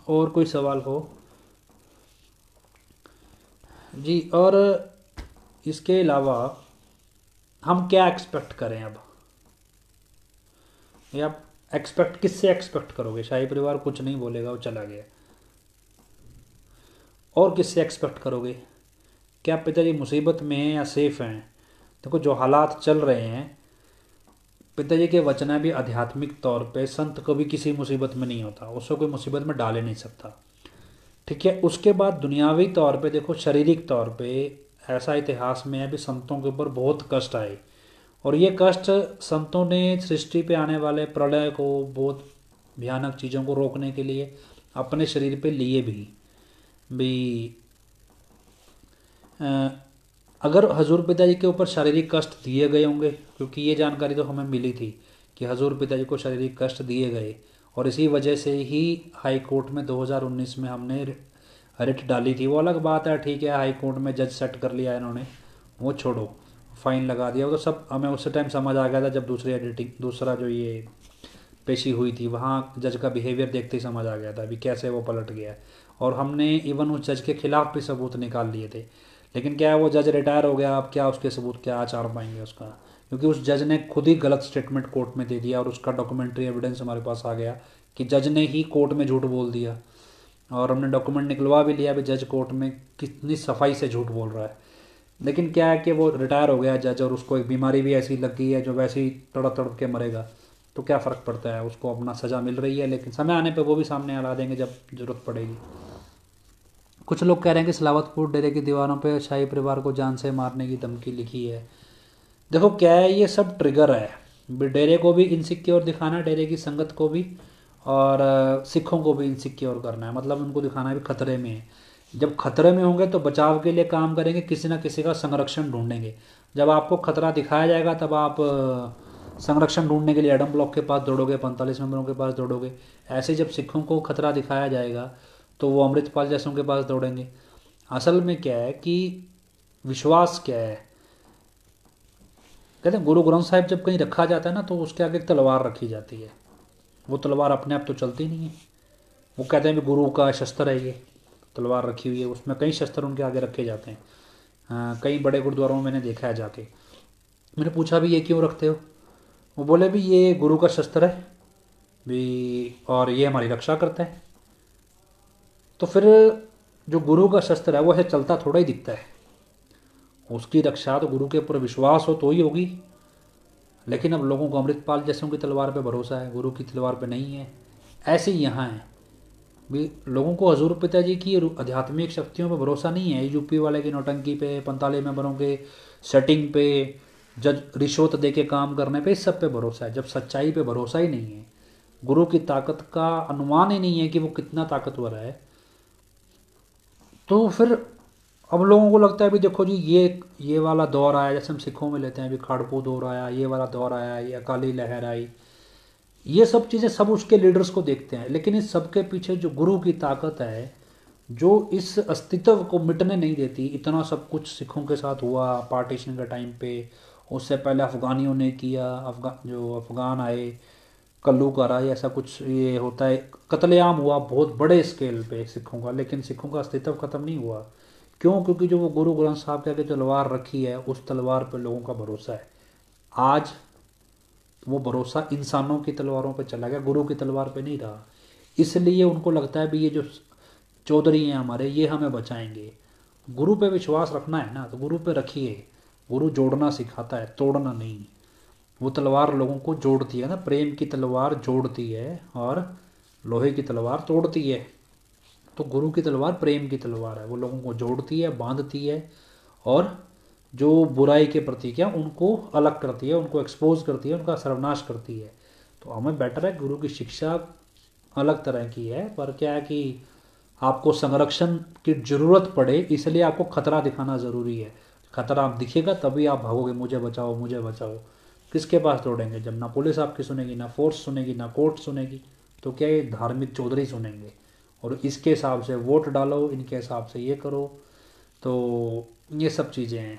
और कोई सवाल हो? जी। और इसके अलावा हम क्या एक्सपेक्ट करें अब, या एक्सपेक्ट किससे एक्सपेक्ट करोगे? शाही परिवार कुछ नहीं बोलेगा, वो चला गया। और किससे एक्सपेक्ट करोगे? क्या पिताजी मुसीबत में हैं या सेफ हैं? देखो जो हालात चल रहे हैं, पिताजी के वचन है भी आध्यात्मिक तौर पे संत कभी किसी मुसीबत में नहीं होता, उसको कोई मुसीबत में डाल ही नहीं सकता। ठीक है। उसके बाद दुनियावी तौर पे देखो, शारीरिक तौर पे ऐसा इतिहास में है भी संतों के ऊपर बहुत कष्ट आए, और ये कष्ट संतों ने सृष्टि पे आने वाले प्रलय को, बहुत भयानक चीज़ों को रोकने के लिए अपने शरीर पे लिए भी अ, अगर हजूर पिताजी के ऊपर शारीरिक कष्ट दिए गए होंगे, क्योंकि ये जानकारी तो हमें मिली थी कि हजूर पिताजी को शारीरिक कष्ट दिए गए, और इसी वजह से ही हाई कोर्ट में 2019 में हमने रिट डाली थी। वो अलग बात है, ठीक है, हाई कोर्ट में जज सेट कर लिया इन्होंने, वो छोड़ो, फाइन लगा दिया, वो तो सब हमें उस टाइम समझ आ गया था जब दूसरी एडिटिंग, दूसरा जो ये पेशी हुई थी वहाँ जज का बिहेवियर देखते ही समझ आ गया था अभी कैसे वो पलट गया है। और हमने इवन उस जज के खिलाफ भी सबूत निकाल लिए थे। लेकिन क्या है, वो जज रिटायर हो गया, अब क्या उसके सबूत क्या चाड़ पाएंगे उसका, क्योंकि उस जज ने खुद ही गलत स्टेटमेंट कोर्ट में दे दिया, और उसका डॉक्यूमेंट्री एविडेंस हमारे पास आ गया कि जज ने ही कोर्ट में झूठ बोल दिया। और हमने डॉक्यूमेंट निकलवा भी लिया, अभी जज कोर्ट में कितनी सफाई से झूठ बोल रहा है। लेकिन क्या है कि वो रिटायर हो गया जज, और उसको एक बीमारी भी ऐसी लग गई है जो वैसे ही तड़प तड़प के मरेगा, तो क्या फ़र्क पड़ता है, उसको अपना सज़ा मिल रही है, लेकिन समय आने पे वो भी सामने ला देंगे जब ज़रूरत पड़ेगी। कुछ लोग कह रहे हैं कि सलावतपुर डेरे की दीवारों पे शाही परिवार को जान से मारने की धमकी लिखी है। देखो क्या है, ये सब ट्रिगर है, डेरे को भी इनसिक्योर दिखाना, डेरे की संगत को भी, और सिखों को भी इनसिक्योर करना है, मतलब उनको दिखाना है भी खतरे में है। जब खतरे में होंगे तो बचाव के लिए काम करेंगे, किसी ना किसी का संरक्षण ढूंढेंगे। जब आपको खतरा दिखाया जाएगा तब आप संरक्षण ढूंढने के लिए एडम ब्लॉक के पास दौड़ोगे, 45 मेंबरों के पास दौड़ोगे। ऐसे जब सिखों को खतरा दिखाया जाएगा तो वो अमृतपाल जैसों के पास दौड़ेंगे। असल में क्या है कि विश्वास क्या है, कहते हैं गुरु ग्रंथ साहिब जब कहीं रखा जाता है ना, तो उसके आगे एक तलवार रखी जाती है। वो तलवार अपने आप तो चलती नहीं है, वो कहते हैं भी गुरु का शस्त्र है ये, तलवार रखी हुई है, उसमें कई शस्त्र उनके आगे रखे जाते हैं। कई बड़े गुरुद्वारों में मैंने देखा है जाके। मैंने पूछा भी ये क्यों रखते हो? वो बोले भी ये गुरु का शस्त्र है भी, और ये हमारी रक्षा करता है। तो फिर जो गुरु का शस्त्र है वो ऐसे चलता थोड़ा ही दिखता है, उसकी रक्षा तो गुरु के ऊपर विश्वास हो तो ही होगी। लेकिन अब लोगों को अमृतपाल जैसों की तलवार पे भरोसा है, गुरु की तलवार पे नहीं है। ऐसे ही यहाँ है भी, लोगों को हजूर पिताजी की आध्यात्मिक शक्तियों पे भरोसा नहीं है, यूपी वाले की नौटंकी पे, 45 मेंबरों के सेटिंग पे, जज रिश्वत दे के काम करने पे, इस सब पे भरोसा है। जब सच्चाई पे भरोसा ही नहीं है, गुरु की ताकत का अनुमान ही नहीं है कि वो कितना ताकतवर है, तो फिर अब लोगों को लगता है भी देखो जी ये वाला दौर आया, जैसे हम सिखों में लेते हैं भी खाड़कू दौर आया, ये वाला दौर आया, ये अकाली लहर आई, ये सब चीज़ें सब उसके लीडर्स को देखते हैं। लेकिन इस सब के पीछे जो गुरु की ताकत है, जो इस अस्तित्व को मिटने नहीं देती। इतना सब कुछ सिखों के साथ हुआ पार्टीशन के टाइम पे, उससे पहले अफगानियों ने किया, जो अफगान आए, कल्लू करा, ऐसा कुछ ये होता है, कत्लेआम हुआ बहुत बड़े स्केल पे सिखों का, लेकिन सिखों का अस्तित्व खत्म नहीं हुआ। क्यों? क्योंकि जो वो गुरु ग्रंथ साहब के आगे तलवार रखी है, उस तलवार पे लोगों का भरोसा है। आज वो भरोसा इंसानों की तलवारों पे चला गया, गुरु की तलवार पे नहीं रहा। इसलिए उनको लगता है भी ये जो चौधरी हैं हमारे, ये हमें बचाएंगे। गुरु पे विश्वास रखना है ना, तो गुरु पे रखिए। गुरु जोड़ना सिखाता है, तोड़ना नहीं। वो तलवार लोगों को जोड़ती है ना, प्रेम की तलवार जोड़ती है और लोहे की तलवार तोड़ती है। तो गुरु की तलवार प्रेम की तलवार है, वो लोगों को जोड़ती है, बांधती है, और जो बुराई के प्रतीक है उनको अलग करती है, उनको एक्सपोज करती है, उनका सर्वनाश करती है। तो हमें बेटर है गुरु की शिक्षा अलग तरह की है, पर क्या है कि आपको संरक्षण की जरूरत पड़े इसलिए आपको खतरा दिखाना ज़रूरी है। खतरा आप दिखेगा तभी आप भागोगे, मुझे बचाओ मुझे बचाओ। किसके पास दौड़ेंगे जब ना पुलिस आपकी सुनेगी, ना फोर्स सुनेगी, ना कोर्ट सुनेगी, तो क्या ये धार्मिक चौधरी सुनेंगे। और इसके हिसाब से वोट डालो, इनके हिसाब से ये करो। तो ये सब चीज़ें हैं।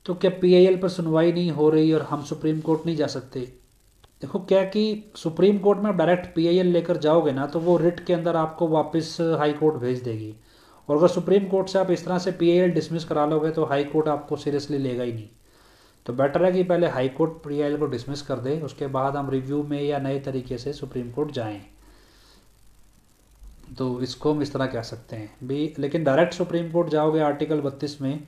तो क्या पीआईएल पर सुनवाई नहीं हो रही और हम सुप्रीम कोर्ट नहीं जा सकते? देखो क्या कि सुप्रीम कोर्ट में आप डायरेक्ट पीआईएल लेकर जाओगे ना तो वो रिट के अंदर आपको वापस हाई कोर्ट भेज देगी। और अगर सुप्रीम कोर्ट से आप इस तरह से पीआईएल डिसमिस करा लोगे तो हाई कोर्ट आपको सीरियसली लेगा ही नहीं। तो बेटर है कि पहले हाई कोर्ट पीआईएल को डिसमिस कर दे, उसके बाद हम रिव्यू में या नए तरीके से सुप्रीम कोर्ट जाएं। तो इसको हम इस तरह कह सकते हैं भी। लेकिन डायरेक्ट सुप्रीम कोर्ट जाओगे आर्टिकल 32 में,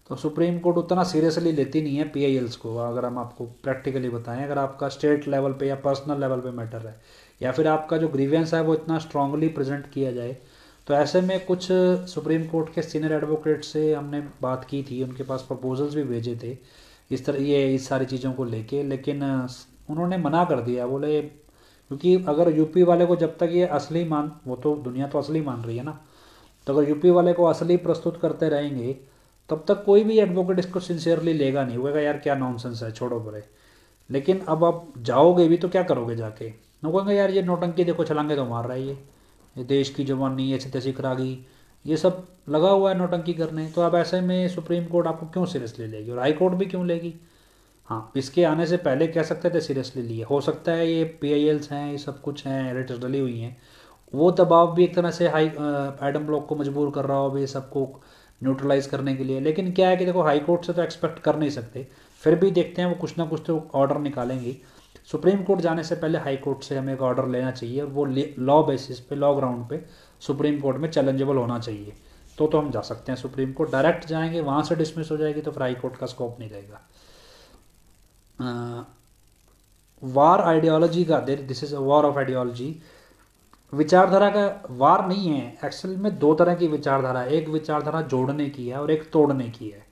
तो सुप्रीम कोर्ट उतना सीरियसली लेती नहीं है पीआईएल्स को। अगर हम आपको प्रैक्टिकली बताएं, अगर आपका स्टेट लेवल पे या पर्सनल लेवल पे मैटर है, या फिर आपका जो ग्रीवेंस है वो इतना स्ट्रांगली प्रेजेंट किया जाए, तो ऐसे में कुछ सुप्रीम कोर्ट के सीनियर एडवोकेट से हमने बात की थी, उनके पास प्रपोजल्स भी भेजे थे इस तरह ये इस सारी चीज़ों को लेके। लेकिन उन्होंने मना कर दिया, बोले क्योंकि अगर यूपी वाले को जब तक ये असली मान, वो तो दुनिया तो असली मान रही है ना, तो अगर यूपी वाले को असली प्रस्तुत करते रहेंगे तब तक कोई भी एडवोकेट इसको सिंसियरली लेगा नहीं, होगा यार क्या नॉनसेंस है, छोड़ो परे। लेकिन अब आप जाओगे भी तो क्या करोगे जाके, वो कहेंगे यार ये नौटंकी देखो छलांगे तो मार रहा है, ये देश की जवानी ऐसी तैसी करागी, ये सब लगा हुआ है नौटंकी करने। तो अब ऐसे में सुप्रीम कोर्ट आपको क्यों सीरियसली लेगी और हाई कोर्ट भी क्यों लेगी? हाँ, इसके आने से पहले कह सकते थे सीरियसली लिए, हो सकता है ये पीआईएल्स हैं, ये सब कुछ हैं, रेट्स डली हुई हैं, वो दबाव भी एक तरह से हाई एडम ब्लॉक को मजबूर कर रहा हो भी सबको न्यूट्रलाइज करने के लिए। लेकिन क्या है कि देखो हाई कोर्ट से तो एक्सपेक्ट कर नहीं सकते, फिर भी देखते हैं वो कुछ ना कुछ तो ऑर्डर निकालेंगी। सुप्रीम कोर्ट जाने से पहले हाई कोर्ट से हमें एक ऑर्डर लेना चाहिए और वो लॉ बेसिस पे, लॉ ग्राउंड पे सुप्रीम कोर्ट में चैलेंजेबल होना चाहिए। तो हम जा सकते हैं सुप्रीम कोर्ट। डायरेक्ट जाएंगे वहाँ से डिसमिस हो जाएगी तो फिर हाई कोर्ट का स्कोप नहीं रहेगा। वार आइडियोलॉजी का, this is a war of ideology. विचारधारा का वार नहीं है एक्चुअल में, दो तरह की विचारधारा है, एक विचारधारा जोड़ने की है और एक तोड़ने की है।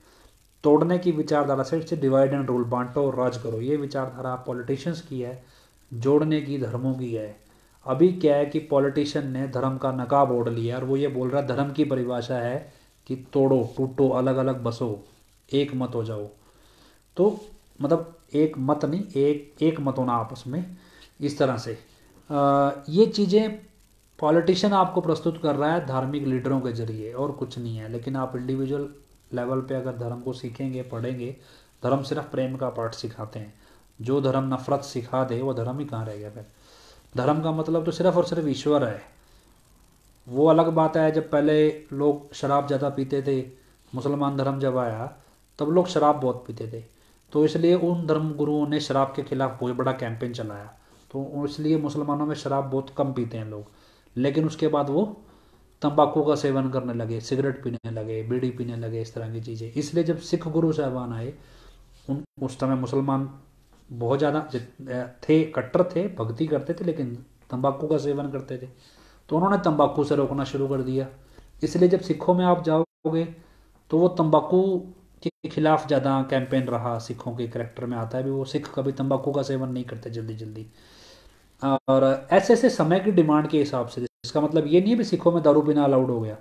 तोड़ने की विचारधारा से डिवाइड एंड रूल, बांटो और राज करो, ये विचारधारा पॉलिटिशियंस की है। जोड़ने की धर्मों की है। अभी क्या है कि पॉलिटिशियन ने धर्म का नकाब ओढ़ लिया और वो ये बोल रहा है धर्म की परिभाषा है कि तोड़ो टूटो अलग अलग बसो, एक मत हो जाओ। तो मतलब एक मत नहीं, एक मत होना आपस में, इस तरह से ये चीज़ें पॉलिटिशियन आपको प्रस्तुत कर रहा है धार्मिक लीडरों के जरिए और कुछ नहीं है। लेकिन आप इंडिविजुअल लेवल पे अगर धर्म को सीखेंगे पढ़ेंगे, धर्म सिर्फ प्रेम का पाठ सिखाते हैं। जो धर्म नफरत सिखा दे वो धर्म ही कहाँ रह गया फिर। धर्म का मतलब तो सिर्फ और सिर्फ ईश्वर है। वो अलग बात है, जब पहले लोग शराब ज़्यादा पीते थे, मुसलमान धर्म जब आया तब लोग शराब बहुत पीते थे, तो इसलिए उन धर्म गुरुओं ने शराब के खिलाफ बहुत बड़ा कैंपेन चलाया, तो इसलिए मुसलमानों में शराब बहुत कम पीते हैं लोग। लेकिन उसके बाद वो तंबाकू का सेवन करने लगे, सिगरेट पीने लगे, बीड़ी पीने लगे, इस तरह की चीज़ें। इसलिए जब सिख गुरु साहबान आए, उस समय मुसलमान बहुत ज़्यादा थे, कट्टर थे, भक्ति करते थे, लेकिन तंबाकू का सेवन करते थे, तो उन्होंने तंबाकू से रोकना शुरू कर दिया। इसलिए जब सिखों में आप जाओगे तो वो तंबाकू के खिलाफ ज़्यादा कैंपेन रहा, सिखों के करेक्टर में आता है भी, वो सिख कभी तंबाकू का सेवन नहीं करते जल्दी जल्दी। और ऐसे ऐसे समय की डिमांड के हिसाब से, इसका मतलब ये नहीं है भी सिखों में दारू पीना अलाउड हो गया,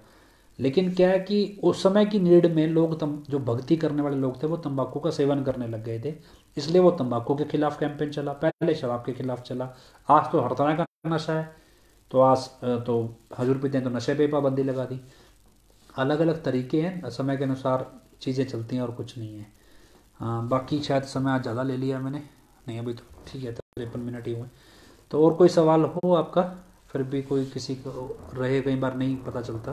लेकिन क्या है कि उस समय की नीड में लोग जो भक्ति करने वाले लोग थे वो तंबाकू का सेवन करने लग गए थे, इसलिए वो तंबाकू के खिलाफ कैंपेन चला, पहले शराब के खिलाफ चला। आज तो हर तरह का नशा है, तो आज तो हजूर पीते हैं तो नशे पे पाबंदी लगा दी। अलग अलग तरीके हैं, समय के अनुसार चीज़ें चलती हैं और कुछ नहीं है। हाँ, बाकी शायद समय आज ज़्यादा ले लिया मैंने, नहीं अभी तो ठीक है, 53 मिनट ही हुए। तो और कोई सवाल हो आपका? फिर भी कोई किसी को रहे, कई बार नहीं पता चलता।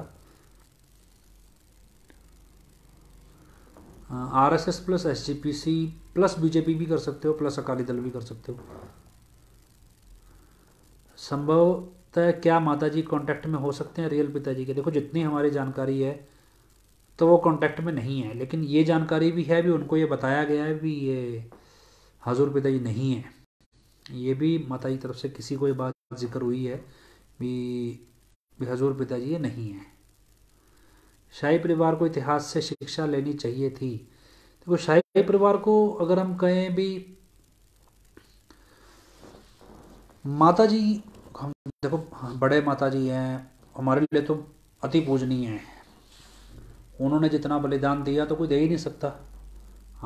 RSS plus SGPC plus BJP भी कर सकते हो, प्लस अकाली दल भी कर सकते हो। संभवतः क्या माताजी कांटेक्ट में हो सकते हैं रियल पिताजी के? देखो जितनी हमारी जानकारी है तो वो कांटेक्ट में नहीं है, लेकिन ये जानकारी भी है भी, उनको ये बताया गया है भी ये हजूर पिताजी नहीं है। ये भी माताजी तरफ से किसी को ये बात जिक्र हुई है भी हजूर पिताजी ये नहीं है। शाही परिवार को इतिहास से शिक्षा लेनी चाहिए थी। देखो शाही परिवार को अगर हम कहें भी, माता जी हम देखो, बड़े माता जी हैं, हमारे लिए तो अति पूजनीय हैं। उन्होंने जितना बलिदान दिया तो कोई दे ही नहीं सकता।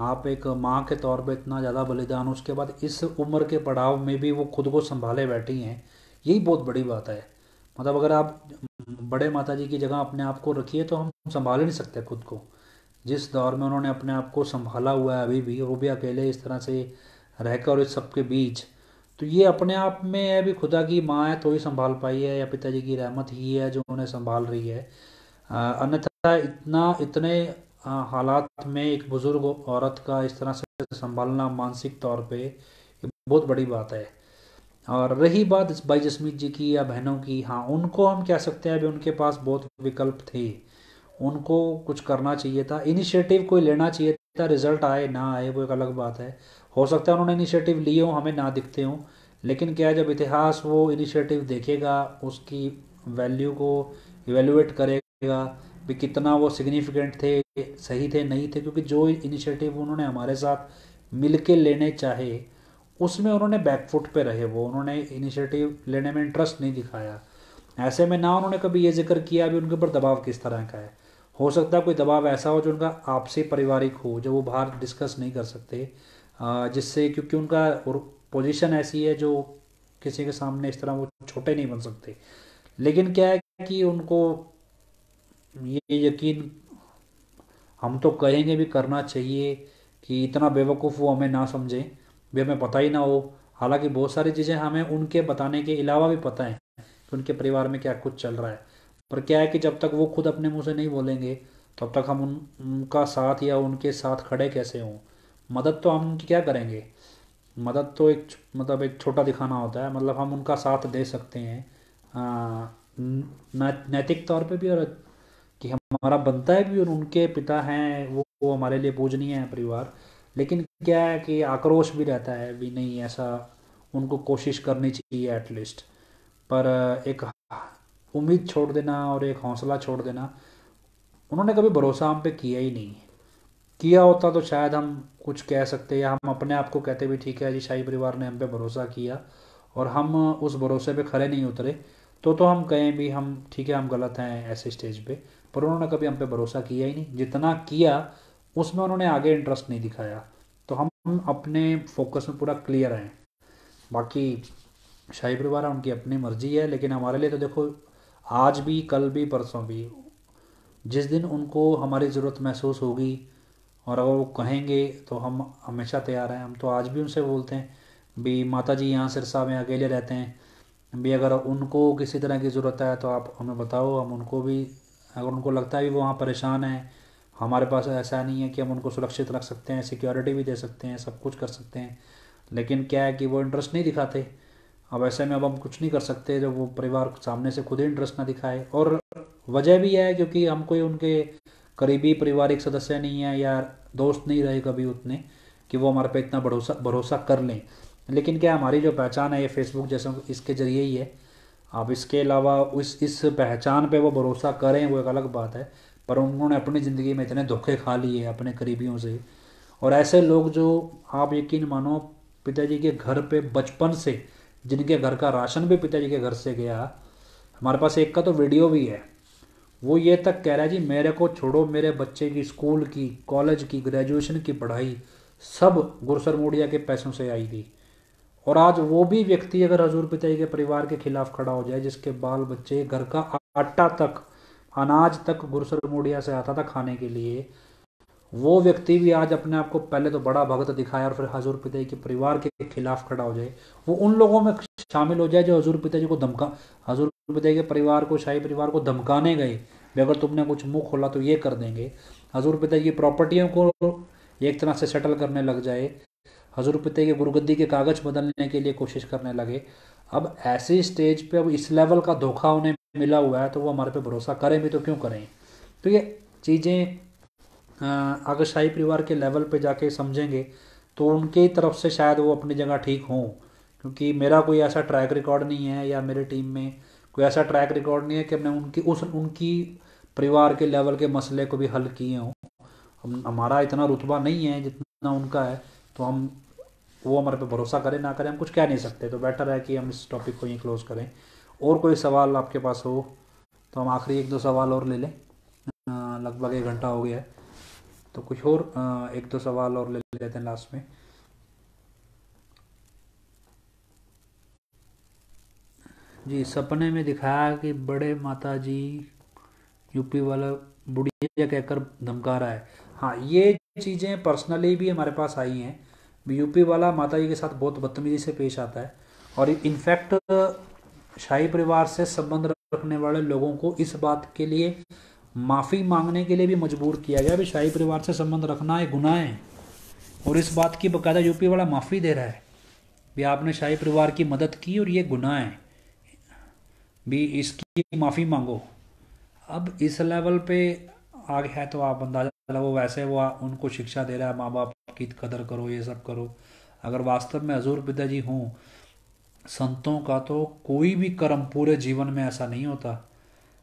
आप एक माँ के तौर पे इतना ज़्यादा बलिदान, उसके बाद इस उम्र के पड़ाव में भी वो खुद को संभाले बैठी हैं, यही बहुत बड़ी बात है। मतलब अगर आप बड़े माता जी की जगह अपने आप को रखिए तो हम संभाल ही नहीं सकते खुद को। जिस दौर में उन्होंने अपने आप को संभाला हुआ है अभी भी, वो भी अकेले इस तरह से रहकर इस सबके बीच, तो ये अपने आप में है भी, खुदा की माँ है तो ही संभाल पाई है, या पिताजी की रहमत ही है जो उन्हें संभाल रही है। अन्यथा इतने हालात में एक बुजुर्ग औरत का इस तरह से संभालना मानसिक तौर पे, ये बहुत बड़ी बात है। और रही बात इस भाई जसमीत जी की या बहनों की, हाँ उनको हम कह सकते हैं अभी उनके पास बहुत विकल्प थे। उनको कुछ करना चाहिए था, इनिशिएटिव कोई लेना चाहिए था। रिजल्ट आए ना आए वो एक अलग बात है। हो सकता है उन्होंने इनिशिएटिव लिए हो, हमें ना दिखते हो, लेकिन क्या है, जब इतिहास वो इनिशिएटिव देखेगा, उसकी वैल्यू को इवेल्युएट करेगा भी कितना वो सिग्निफिकेंट थे, सही थे नहीं थे, क्योंकि जो इनिशिएटिव उन्होंने हमारे साथ मिल के लेने चाहे उसमें उन्होंने बैकफुट पे रहे। वो उन्होंने इनिशिएटिव लेने में इंटरेस्ट नहीं दिखाया। ऐसे में ना उन्होंने कभी ये जिक्र किया भी उनके ऊपर दबाव किस तरह का है। हो सकता है कोई दबाव ऐसा हो जो उनका आपसी पारिवारिक हो, जो वो बाहर डिस्कस नहीं कर सकते, जिससे, क्योंकि उनका पोजीशन ऐसी है जो किसी के सामने इस तरह वो छोटे नहीं बन सकते। लेकिन क्या है कि उनको ये यकीन, हम तो कहेंगे भी करना चाहिए कि इतना बेवकूफ़ वो हमें ना समझें, भी हमें पता ही ना हो। हालांकि बहुत सारी चीज़ें हमें उनके बताने के अलावा भी पता है कि उनके परिवार में क्या कुछ चल रहा है। पर क्या है कि जब तक वो खुद अपने मुंह से नहीं बोलेंगे तब तक हम उनका साथ या उनके साथ खड़े कैसे हों। मदद तो हम उनकी क्या करेंगे, मदद तो एक मतलब एक छोटा दिखाना होता है। मतलब हम उनका साथ दे सकते हैं नैतिक तौर पे भी, और कि हमारा बनता है भी, और उनके पिता हैं वो हमारे लिए पूजनीय है परिवार। लेकिन क्या है कि आक्रोश भी रहता है भी, नहीं ऐसा, उनको कोशिश करनी चाहिए एटलीस्ट। पर एक उम्मीद छोड़ देना और एक हौसला छोड़ देना, उन्होंने कभी भरोसा हम पे किया ही नहीं। किया होता तो शायद हम कुछ कह सकते, या हम अपने आप को कहते भी ठीक है जी, शाही परिवार ने हम पे भरोसा किया और हम उस भरोसे पे खरे नहीं उतरे, तो हम कहें भी हम ठीक है, हम गलत हैं ऐसे स्टेज पे। पर उन्होंने कभी हम पे भरोसा किया ही नहीं। जितना किया उसमें उन्होंने आगे इंटरेस्ट नहीं दिखाया। तो हम अपने फोकस में पूरा क्लियर हैं। बाकी शाही परिवार है, उनकी अपनी मर्जी है, लेकिन हमारे लिए तो देखो, आज भी, कल भी, परसों भी, जिस दिन उनको हमारी ज़रूरत महसूस होगी और अगर वो कहेंगे तो हम हमेशा तैयार हैं। हम तो आज भी उनसे बोलते हैं भी, माता जी यहाँ सिरसा में अकेले रहते हैं भी, अगर उनको किसी तरह की ज़रूरत है तो आप हमें बताओ, हम उनको भी, अगर उनको लगता है भी वो वहाँ परेशान है, हमारे पास ऐसा नहीं है कि हम उनको सुरक्षित रख सकते हैं, सिक्योरिटी भी दे सकते हैं, सब कुछ कर सकते हैं, लेकिन क्या है कि वो इंटरेस्ट नहीं दिखाते। अब ऐसे में अब हम कुछ नहीं कर सकते जब वो परिवार सामने से खुद ही इंटरेस्ट ना दिखाए। और वजह भी है क्योंकि हम कोई उनके करीबी पारिवारिक सदस्य नहीं है या दोस्त नहीं रहे कभी उतने कि वो हमारे पे इतना भरोसा भरोसा कर लें। लेकिन क्या हमारी जो पहचान है ये फेसबुक जैसे इसके जरिए ही है। अब इसके अलावा इस पहचान पे वो भरोसा करें वो एक अलग बात है। पर उन्होंने अपनी ज़िंदगी में इतने धोखे खा लिए अपने करीबियों से। और ऐसे लोग जो, आप यकीन मानो, पिताजी के घर पे बचपन से, जिनके घर का राशन भी पिताजी के घर से गया, हमारे पास एक का तो वीडियो भी है। वो ये तक कह रहा है जी, मेरे को छोड़ो, मेरे बच्चे की स्कूल की, कॉलेज की, ग्रेजुएशन की पढ़ाई सब गुरसर मोडिया के पैसों से आई थी। और आज वो भी व्यक्ति अगर हजूर पिताजी के परिवार के खिलाफ खड़ा हो जाए, जिसके बाल बच्चे, घर का आटा तक, अनाज तक गुरसर मोडिया से आता था खाने के लिए, वो व्यक्ति भी आज अपने आप को पहले तो बड़ा भगत दिखाया और फिर हजूर पिताजी के परिवार के खिलाफ खड़ा हो जाए, वो उन लोगों में शामिल हो जाए जो हजूर पिताजी को धमका, हजूर पिताजी के परिवार को, शाही परिवार को धमकाने गए भी, अगर तुमने कुछ मुंह खोला तो ये कर देंगे। हजूर पिताजी की प्रॉपर्टियों को एक तरह से सेटल करने लग जाए, हजूर पिताजी के गुरुगद्दी के कागज बदलने के लिए कोशिश करने लगे। अब ऐसी स्टेज पे अब इस लेवल का धोखा उन्हें मिला हुआ है तो वो हमारे पे भरोसा करें भी तो क्यों करें। तो ये चीज़ें अगर शाही परिवार के लेवल पे जाके समझेंगे तो उनकी तरफ से शायद वो अपनी जगह ठीक हों। क्योंकि मेरा कोई ऐसा ट्रैक रिकॉर्ड नहीं है या मेरे टीम में कोई ऐसा ट्रैक रिकॉर्ड नहीं है कि हमने उनकी परिवार के लेवल के मसले को भी हल किए हों। हमारा इतना रुतबा नहीं है जितना उनका है, तो हम वो हमारे पे भरोसा करे ना करे हम कुछ कह नहीं सकते, तो बेटर है कि हम इस टॉपिक को यहीं क्लोज करें। और कोई सवाल आपके पास हो तो हम आखिरी एक दो सवाल और ले लें। लगभग 1 घंटा हो गया है, तो कुछ और एक दो सवाल और ले लेते हैं लास्ट में। जी, सपने में दिखाया कि बड़े माता जी यूपी वाला बुढ़िया कहकर धमका रहा है। हाँ, ये चीज़ें पर्सनली भी हमारे पास आई हैं। यूपी वाला माता जी के साथ बहुत बदतमीजी से पेश आता है, और इनफैक्ट शाही परिवार से संबंध रखने वाले लोगों को इस बात के लिए माफ़ी मांगने के लिए भी मजबूर किया गया भी शाही परिवार से संबंध रखना एक गुनाह है। और इस बात की बकायदा यूपी वाला माफ़ी दे रहा है भी आपने शाही परिवार की मदद की और ये गुनाह है, भी इसकी माफ़ी मांगो। अब इस लेवल पे आ गया है तो आप अंदाजा लगाओ। वैसे वो उनको शिक्षा दे रहा है माँ बाप की कदर करो, ये सब करो। अगर वास्तव में हजूर पिताजी हों संतों का, तो कोई भी कर्म पूरे जीवन में ऐसा नहीं होता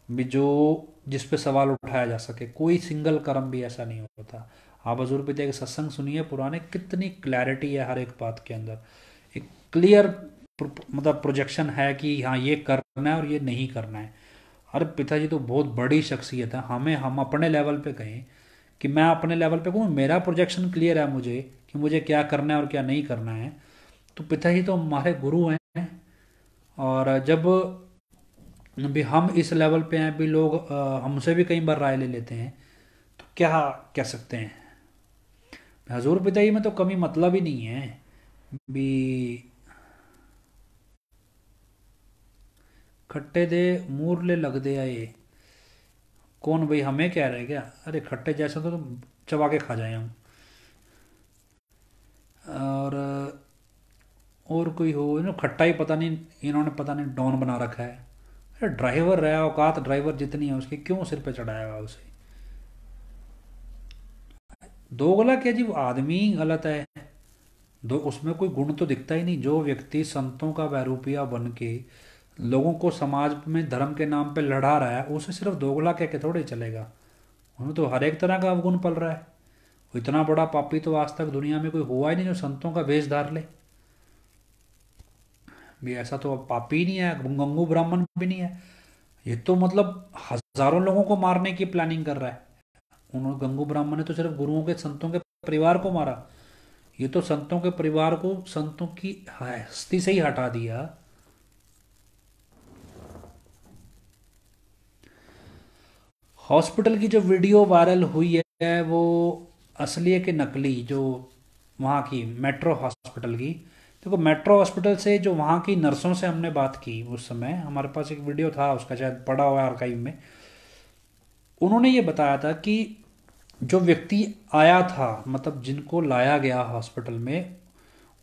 भी जो जिस पे सवाल उठाया जा सके। कोई सिंगल कर्म भी ऐसा नहीं होता। आप हजूर पिता के सत्संग सुनिए पुराने, कितनी क्लैरिटी है हर एक बात के अंदर। एक क्लियर मतलब प्रोजेक्शन है कि हाँ ये करना है और ये नहीं करना है। अरे पिताजी तो बहुत बड़ी शख्सियत है। हम अपने लेवल पे कहें कि मैं अपने लेवल पे कहूँ, मेरा प्रोजेक्शन क्लियर है मुझे कि मुझे क्या करना है और क्या नहीं करना है। तो पिताजी तो हमारे गुरु हैं। और जब भी हम इस लेवल पे हैं भी लोग हमसे भी कई बार राय ले लेते हैं, तो क्या कह सकते हैं। हजूर पिताजी में तो कमी मतलब ही नहीं है भी। खट्टे दे मूरले लग दे आए, कौन भाई हमें कह रहे हैं क्या? अरे खट्टे जैसा तो तुम चबा के खा जाए हम। और कोई हो ना खट्टा ही, पता नहीं इन्होंने पता नहीं डॉन बना रखा है। अरे ड्राइवर है, औकात ड्राइवर जितनी है उसकी, क्यों सिर पे चढ़ाया हुआ उसे? दोगला क्या जी, वो आदमी ही गलत है। दो उसमें कोई गुण तो दिखता ही नहीं। जो व्यक्ति संतों का बहरूपिया बन के लोगों को समाज में धर्म के नाम पे लड़ा रहा है, उसे सिर्फ दोगला कह के थोड़े चलेगा। उन्हें तो हर एक तरह का अवगुण पल रहा है। वो इतना बड़ा पापी तो आज तक दुनिया में कोई हुआ ही नहीं जो संतों का वेश धार ले। भी ऐसा तो अब पापी ही नहीं है, गंगू ब्राह्मण भी नहीं है। ये तो मतलब हजारों लोगों को मारने की प्लानिंग कर रहा है। उन्होंने गंगू ब्राह्मण ने तो सिर्फ गुरुओं के संतों के परिवार को मारा। ये तो संतों के परिवार को संतों की हस्ती से ही हटा दिया। हॉस्पिटल की जो वीडियो वायरल हुई है वो असली है कि नकली? जो वहाँ की मेट्रो हॉस्पिटल की, देखो मेट्रो हॉस्पिटल से जो वहाँ की नर्सों से हमने बात की, उस समय हमारे पास एक वीडियो था उसका, शायद पड़ा हुआ है आर्काइव में। उन्होंने ये बताया था कि जो व्यक्ति आया था, मतलब जिनको लाया गया हॉस्पिटल में,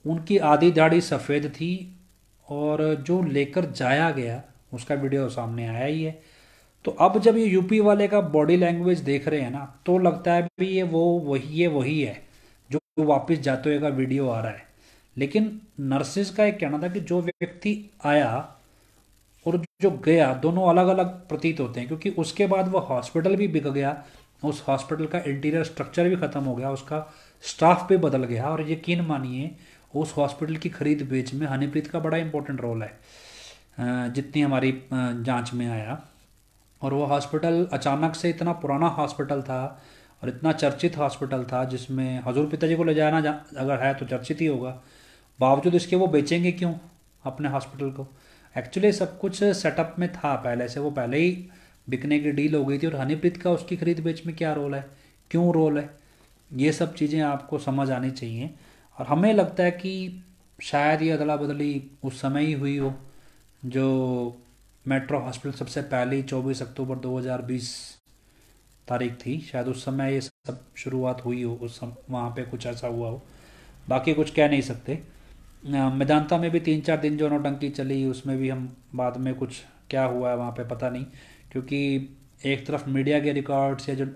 उनकी आधी दाढ़ी सफ़ेद थी। और जो लेकर जाया गया उसका वीडियो सामने आया ही है। तो अब जब ये यूपी वाले का बॉडी लैंग्वेज देख रहे हैं ना, तो लगता है भी ये वही है जो वापस जाते हुए का वीडियो आ रहा है। लेकिन नर्सिस का एक कहना था कि जो व्यक्ति आया और जो गया, दोनों अलग अलग प्रतीत होते हैं, क्योंकि उसके बाद वो हॉस्पिटल भी बिक गया। उस हॉस्पिटल का इंटीरियर स्ट्रक्चर भी ख़त्म हो गया, उसका स्टाफ भी बदल गया। और यकीन मानिए उस हॉस्पिटल की खरीद बेच में हनीप्रीत का बड़ा इंपॉर्टेंट रोल है, जितनी हमारी जांच में आया। और वो हॉस्पिटल अचानक से इतना पुराना हॉस्पिटल था और इतना चर्चित हॉस्पिटल था, जिसमें हजूर पिताजी को ले जाना अगर है तो चर्चित ही होगा। बावजूद इसके वो बेचेंगे क्यों अपने हॉस्पिटल को? एक्चुअली सब कुछ सेटअप में था पहले से, वो पहले ही बिकने की डील हो गई थी। और हनीप्रीत का उसकी खरीद बेच में क्या रोल है, क्यों रोल है? ये सब चीज़ें आपको समझ आनी चाहिए। और हमें लगता है कि शायद ये अदला बदली उस समय ही हुई हो, जो मेट्रो हॉस्पिटल सबसे पहले 24 अक्टूबर 2020 तारीख थी, शायद उस समय ये सब शुरुआत हुई हो। उस वहाँ पे कुछ ऐसा हुआ हो, बाकी कुछ कह नहीं सकते। मेदांता में भी 3-4 दिन जो नौटंकी चली, उसमें भी हम बाद में कुछ क्या हुआ है वहाँ पे पता नहीं। क्योंकि एक तरफ मीडिया के रिकॉर्ड्स या जो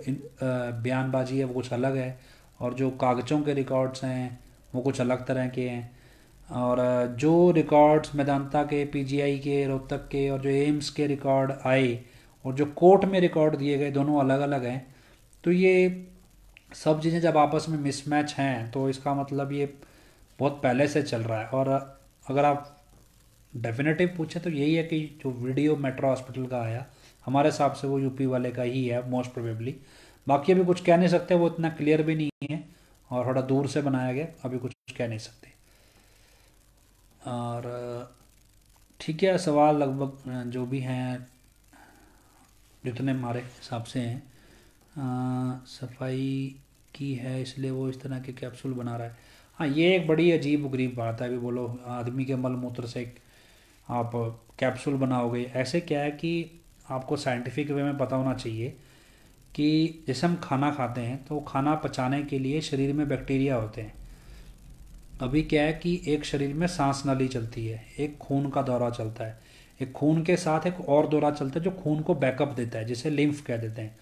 बयानबाजी है वो कुछ अलग है, और जो कागज़ों के रिकॉर्ड्स हैं वो कुछ अलग तरह के हैं। और जो रिकॉर्ड्स मेदांता के, पीजीआई के, रोहतक के, और जो एम्स के रिकॉर्ड आए और जो कोर्ट में रिकॉर्ड दिए गए, दोनों अलग अलग हैं। तो ये सब चीज़ें जब आपस में मिसमैच हैं तो इसका मतलब ये बहुत पहले से चल रहा है। और अगर आप डेफिनेटिव पूछे तो यही है कि जो वीडियो मेट्रो हॉस्पिटल का आया, हमारे हिसाब से वो यूपी वाले का ही है मोस्ट प्रोबेबली। बाकी अभी कुछ कह नहीं सकते, वो इतना क्लियर भी नहीं है और थोड़ा दूर से बनाया गया, अभी कुछ कह नहीं सकते। और ठीक है, सवाल लगभग जो भी हैं जितने हमारे हिसाब से हैं, सफाई की है इसलिए वो इस तरह के कैप्सूल बना रहा है। हाँ, ये एक बड़ी अजीब गरीब बात है। अभी बोलो आदमी के मल मूत्र से आप कैप्सूल बनाओगे, ऐसे क्या है कि आपको साइंटिफिक वे में पता होना चाहिए कि जैसे हम खाना खाते हैं तो खाना पचाने के लिए शरीर में बैक्टीरिया होते हैं। अभी क्या है कि एक शरीर में सांस नली चलती है, एक खून का दौरा चलता है, एक खून के साथ एक और दौरा चलता है जो खून को बैकअप देता है, जिसे लिम्फ कह देते हैं,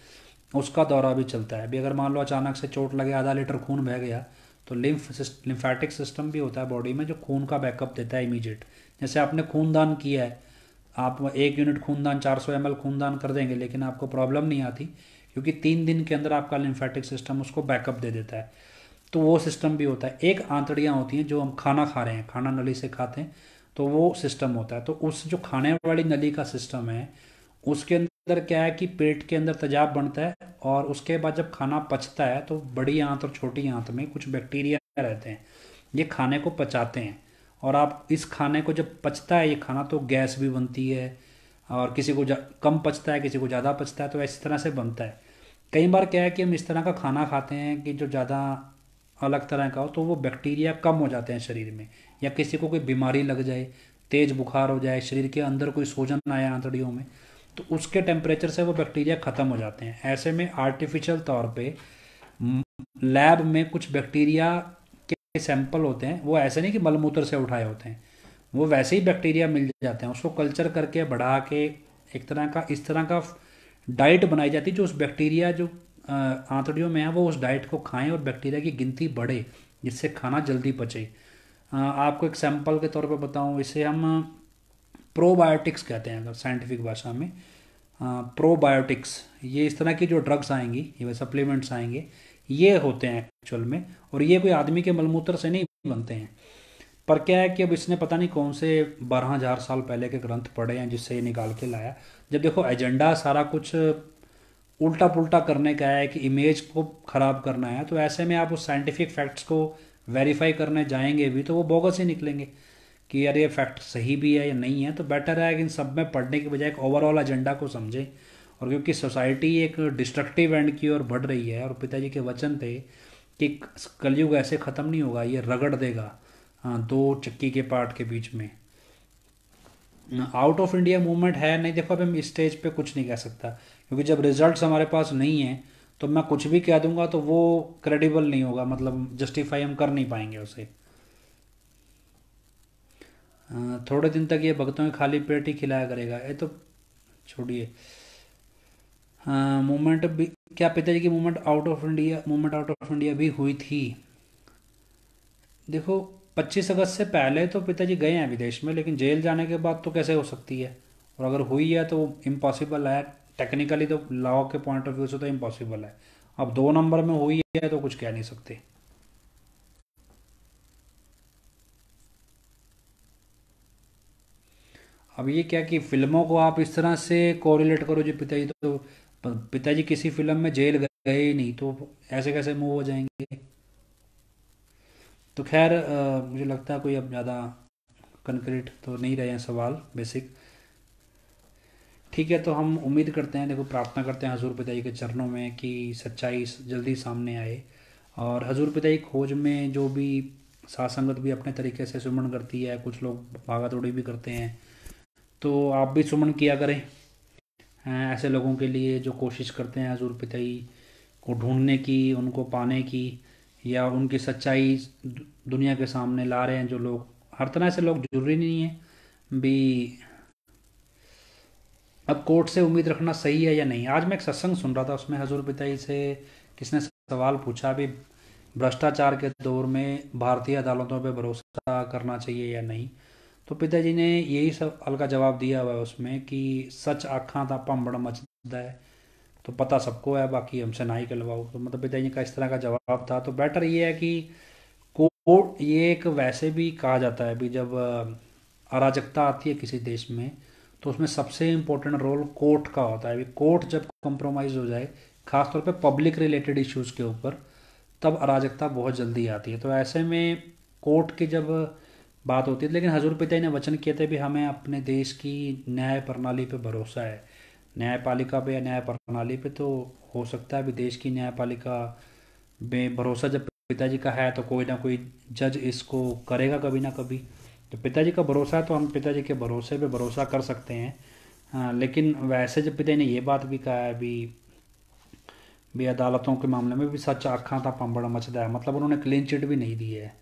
उसका दौरा भी चलता है। अभी अगर मान लो अचानक से चोट लगे, आधा लीटर खून बह गया, तो लिम्फेटिक सिस्टम भी होता है बॉडी में जो खून का बैकअप देता है इमीडिएट। जैसे आपने खून दान किया है, आप 1 यूनिट खूनदान 400 ml खूनदान कर देंगे, लेकिन आपको प्रॉब्लम नहीं आती क्योंकि 3 दिन के अंदर आपका लिम्फेटिक सिस्टम उसको बैकअप दे देता है। तो वो सिस्टम भी होता है। एक आंतड़ियाँ होती हैं, जो हम खाना खा रहे हैं, खाना नली से खाते हैं, तो वो सिस्टम होता है। तो उस जो खाने वाली नली का सिस्टम है, उसके अंदर क्या है कि पेट के अंदर तेजाब बनता है, और उसके बाद जब खाना पचता है तो बड़ी आंत और छोटी आंत में कुछ बैक्टीरिया रहते हैं, ये खाने को पचाते हैं। और आप इस खाने को जब पचता है ये खाना, तो गैस भी बनती है, और किसी को कम पचता है, किसी को ज़्यादा पचता है, तो इस तरह से बनता है। कई बार क्या है कि हम इस तरह का खाना खाते हैं कि जो ज़्यादा अलग तरह का हो, तो वो बैक्टीरिया कम हो जाते हैं शरीर में, या किसी को कोई बीमारी लग जाए, तेज बुखार हो जाए, शरीर के अंदर कोई सूजन आए आंतड़ियों में, तो उसके टेम्परेचर से वो बैक्टीरिया ख़त्म हो जाते हैं। ऐसे में आर्टिफिशियल तौर पे लैब में कुछ बैक्टीरिया के सैंपल होते हैं, वो ऐसे नहीं कि मलमूत्र से उठाए होते हैं, वो वैसे ही बैक्टीरिया मिल जाते हैं, उसको कल्चर करके बढ़ा के एक तरह का इस तरह का डाइट बनाई जाती है जो उस बैक्टीरिया जो आंतड़ियों में है वो उस डाइट को खाएं और बैक्टीरिया की गिनती बढ़े, जिससे खाना जल्दी पचे। आपको एक सैंपल के तौर पर बताऊं, इसे हम प्रोबायोटिक्स कहते हैं अगर साइंटिफिक भाषा में। प्रोबायोटिक्स, ये इस तरह की जो ड्रग्स आएंगी, ये सप्लीमेंट्स आएंगे, ये होते हैं एक्चुअल में, और ये कोई आदमी के मलमूत्र से नहीं बनते हैं। पर क्या है कि अब इसने पता नहीं कौन से 12,000 साल पहले के ग्रंथ पढ़े हैं जिससे ये निकाल के लाया। जब देखो एजेंडा सारा कुछ उल्टा पुल्टा करने का है कि इमेज को ख़राब करना है, तो ऐसे में आप उस साइंटिफिक फैक्ट्स को वेरीफाई करने जाएंगे भी तो वो बोगस ही निकलेंगे कि यार ये फैक्ट सही भी है या नहीं है। तो बेटर है कि इन सब में पढ़ने के बजाय एक ओवरऑल एजेंडा को समझें। और क्योंकि सोसाइटी एक डिस्ट्रक्टिव एंड की ओर बढ़ रही है, और पिताजी के वचन थे कि कलयुग ऐसे ख़त्म नहीं होगा, ये रगड़ देगा दो चक्की के पार्ट के बीच में। आउट ऑफ इंडिया मूवमेंट है नहीं, देखो अब हम इस स्टेज पे कुछ नहीं कह सकता, क्योंकि जब रिजल्ट्स हमारे पास नहीं है तो मैं कुछ भी कह दूंगा तो वो क्रेडिबल नहीं होगा, मतलब जस्टिफाई हम कर नहीं पाएंगे उसे। थोड़े दिन तक ये भक्तों के खाली पेट ही खिलाया करेगा, ये तो छोड़िए। मूवमेंट भी, क्या पिताजी की मूवमेंट आउट ऑफ इंडिया भी हुई थी? देखो 25 अगस्त से पहले तो पिताजी गए हैं विदेश में, लेकिन जेल जाने के बाद तो कैसे हो सकती है? और अगर हुई है तो इम्पॉसिबल है, टेक्निकली तो लॉ के पॉइंट ऑफ व्यू से तो इम्पॉसिबल है। अब 2 नंबर में हुई है तो कुछ कह नहीं सकते। अब ये क्या कि फिल्मों को आप इस तरह से कोरिलेट करो जी, पिताजी तो पिताजी किसी फिल्म में जेल गए ही नहीं, तो ऐसे कैसे मूव हो जाएंगे? तो खैर मुझे लगता है कोई अब ज़्यादा कंक्रीट तो नहीं रहे हैं सवाल बेसिक। ठीक है, तो हम उम्मीद करते हैं, देखो प्रार्थना करते हैं हजूर पिताजी के चरणों में कि सच्चाई जल्दी सामने आए। और हजूर पिताजी खोज में जो भी साथ संगत भी अपने तरीके से सुमन करती है, कुछ लोग भागा दौड़ी भी करते हैं, तो आप भी सुमन किया करें ऐसे लोगों के लिए जो कोशिश करते हैं हजूर पिताजी को ढूंढने की, उनको पाने की, या उनकी सच्चाई दुनिया के सामने ला रहे हैं जो लोग। हर तरह से लोग जरूरी नहीं है भी। अब कोर्ट से उम्मीद रखना सही है या नहीं, आज मैं एक सत्संग सुन रहा था, उसमें हजूर पिताजी से किसने सवाल पूछा भी, भ्रष्टाचार के दौर में भारतीय अदालतों पे भरोसा करना चाहिए या नहीं। तो पिताजी ने यही सवाल का जवाब दिया हुआ है उसमें कि सच आखा था भंबड़ मचदा है, तो पता सबको है, बाकी हमसे ना ही कहलवाओ। तो मतलब पिताजी का इस तरह का जवाब था। तो बेटर ये है कि वो ये एक वैसे भी कहा जाता है, अभी जब अराजकता आती है किसी देश में, तो उसमें सबसे इम्पोर्टेंट रोल कोर्ट का होता है। अभी कोर्ट जब कॉम्प्रोमाइज़ हो जाए, खासतौर पे पब्लिक रिलेटेड इश्यूज़ के ऊपर, तब अराजकता बहुत जल्दी आती है। तो ऐसे में कोर्ट की जब बात होती है, लेकिन हजूर पिताजी ने वचन किए थे भी हमें अपने देश की न्याय प्रणाली पे भरोसा है, न्यायपालिका पे या न्याय प्रणाली पे। तो हो सकता है अभी देश की न्यायपालिका में भरोसा जब पिताजी का है, तो कोई ना कोई जज इसको करेगा कभी ना कभी। तो पिताजी का भरोसा है, तो हम पिताजी के भरोसे पे भरोसा कर सकते हैं। हाँ, लेकिन वैसे जब पिताजी ने ये बात भी कहा है भी अदालतों के मामले में भी सच आखा था पंबड़ मचदा है, मतलब उन्होंने क्लीन चिट भी नहीं दी है।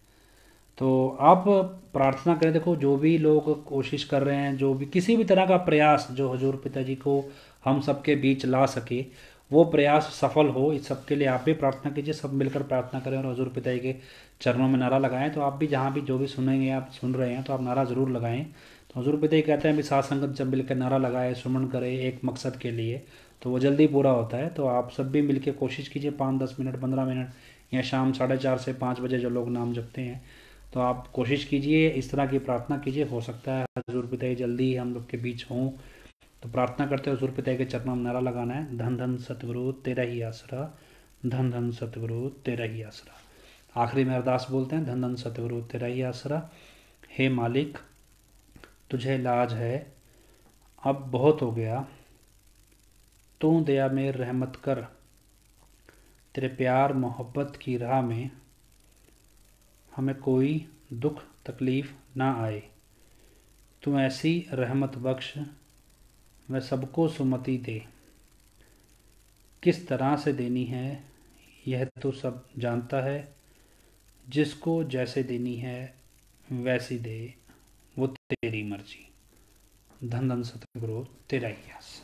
तो आप प्रार्थना करें, देखो जो भी लोग कोशिश कर रहे हैं, जो भी किसी भी तरह का प्रयास जो हजूर पिताजी को हम सबके बीच ला सके, वो प्रयास सफल हो, इस सब के लिए आप भी प्रार्थना कीजिए, सब मिलकर प्रार्थना करें और हजूर पिताजी के चरणों में नारा लगाएं। तो आप भी जहाँ भी जो भी सुनेंगे, आप सुन रहे हैं, तो आप नारा ज़रूर लगाएं। तो हजूर पिताजी कहते हैं भी साथ संगत जब मिलकर नारा लगाए, सुमन करे एक मकसद के लिए, तो वो जल्दी पूरा होता है। तो आप सब भी मिलकर कोशिश कीजिए, 5-10 मिनट 15 मिनट या शाम 4:30 से 5 बजे जो लोग नाम जपते हैं, तो आप कोशिश कीजिए, इस तरह की प्रार्थना कीजिए। हो सकता है हजूर पिताजी जल्दी हम लोग के बीच हों। तो प्रार्थना करते हैं, हजूर पिताजी के चरणों में नारा लगाना है, धन धन सतगुरु तेरा ही आसरा, धन धन सतगुरु तेरा ही आसरा। आखिरी में अरदास बोलते हैं, धन धन सतगुरु तेरा ही आसरा, हे मालिक तुझे लाज है, अब बहुत हो गया, तू दया में रहमत कर, तेरे प्यार मोहब्बत की राह में हमें कोई दुख तकलीफ़ ना आए। तू ऐसी रहमत बख्श वह सबको सुमति दे, किस तरह से देनी है यह तो सब जानता है, जिसको जैसे देनी है वैसी दे, वो तेरी मर्जी। धन धन सतगुरु तेरा ही आस।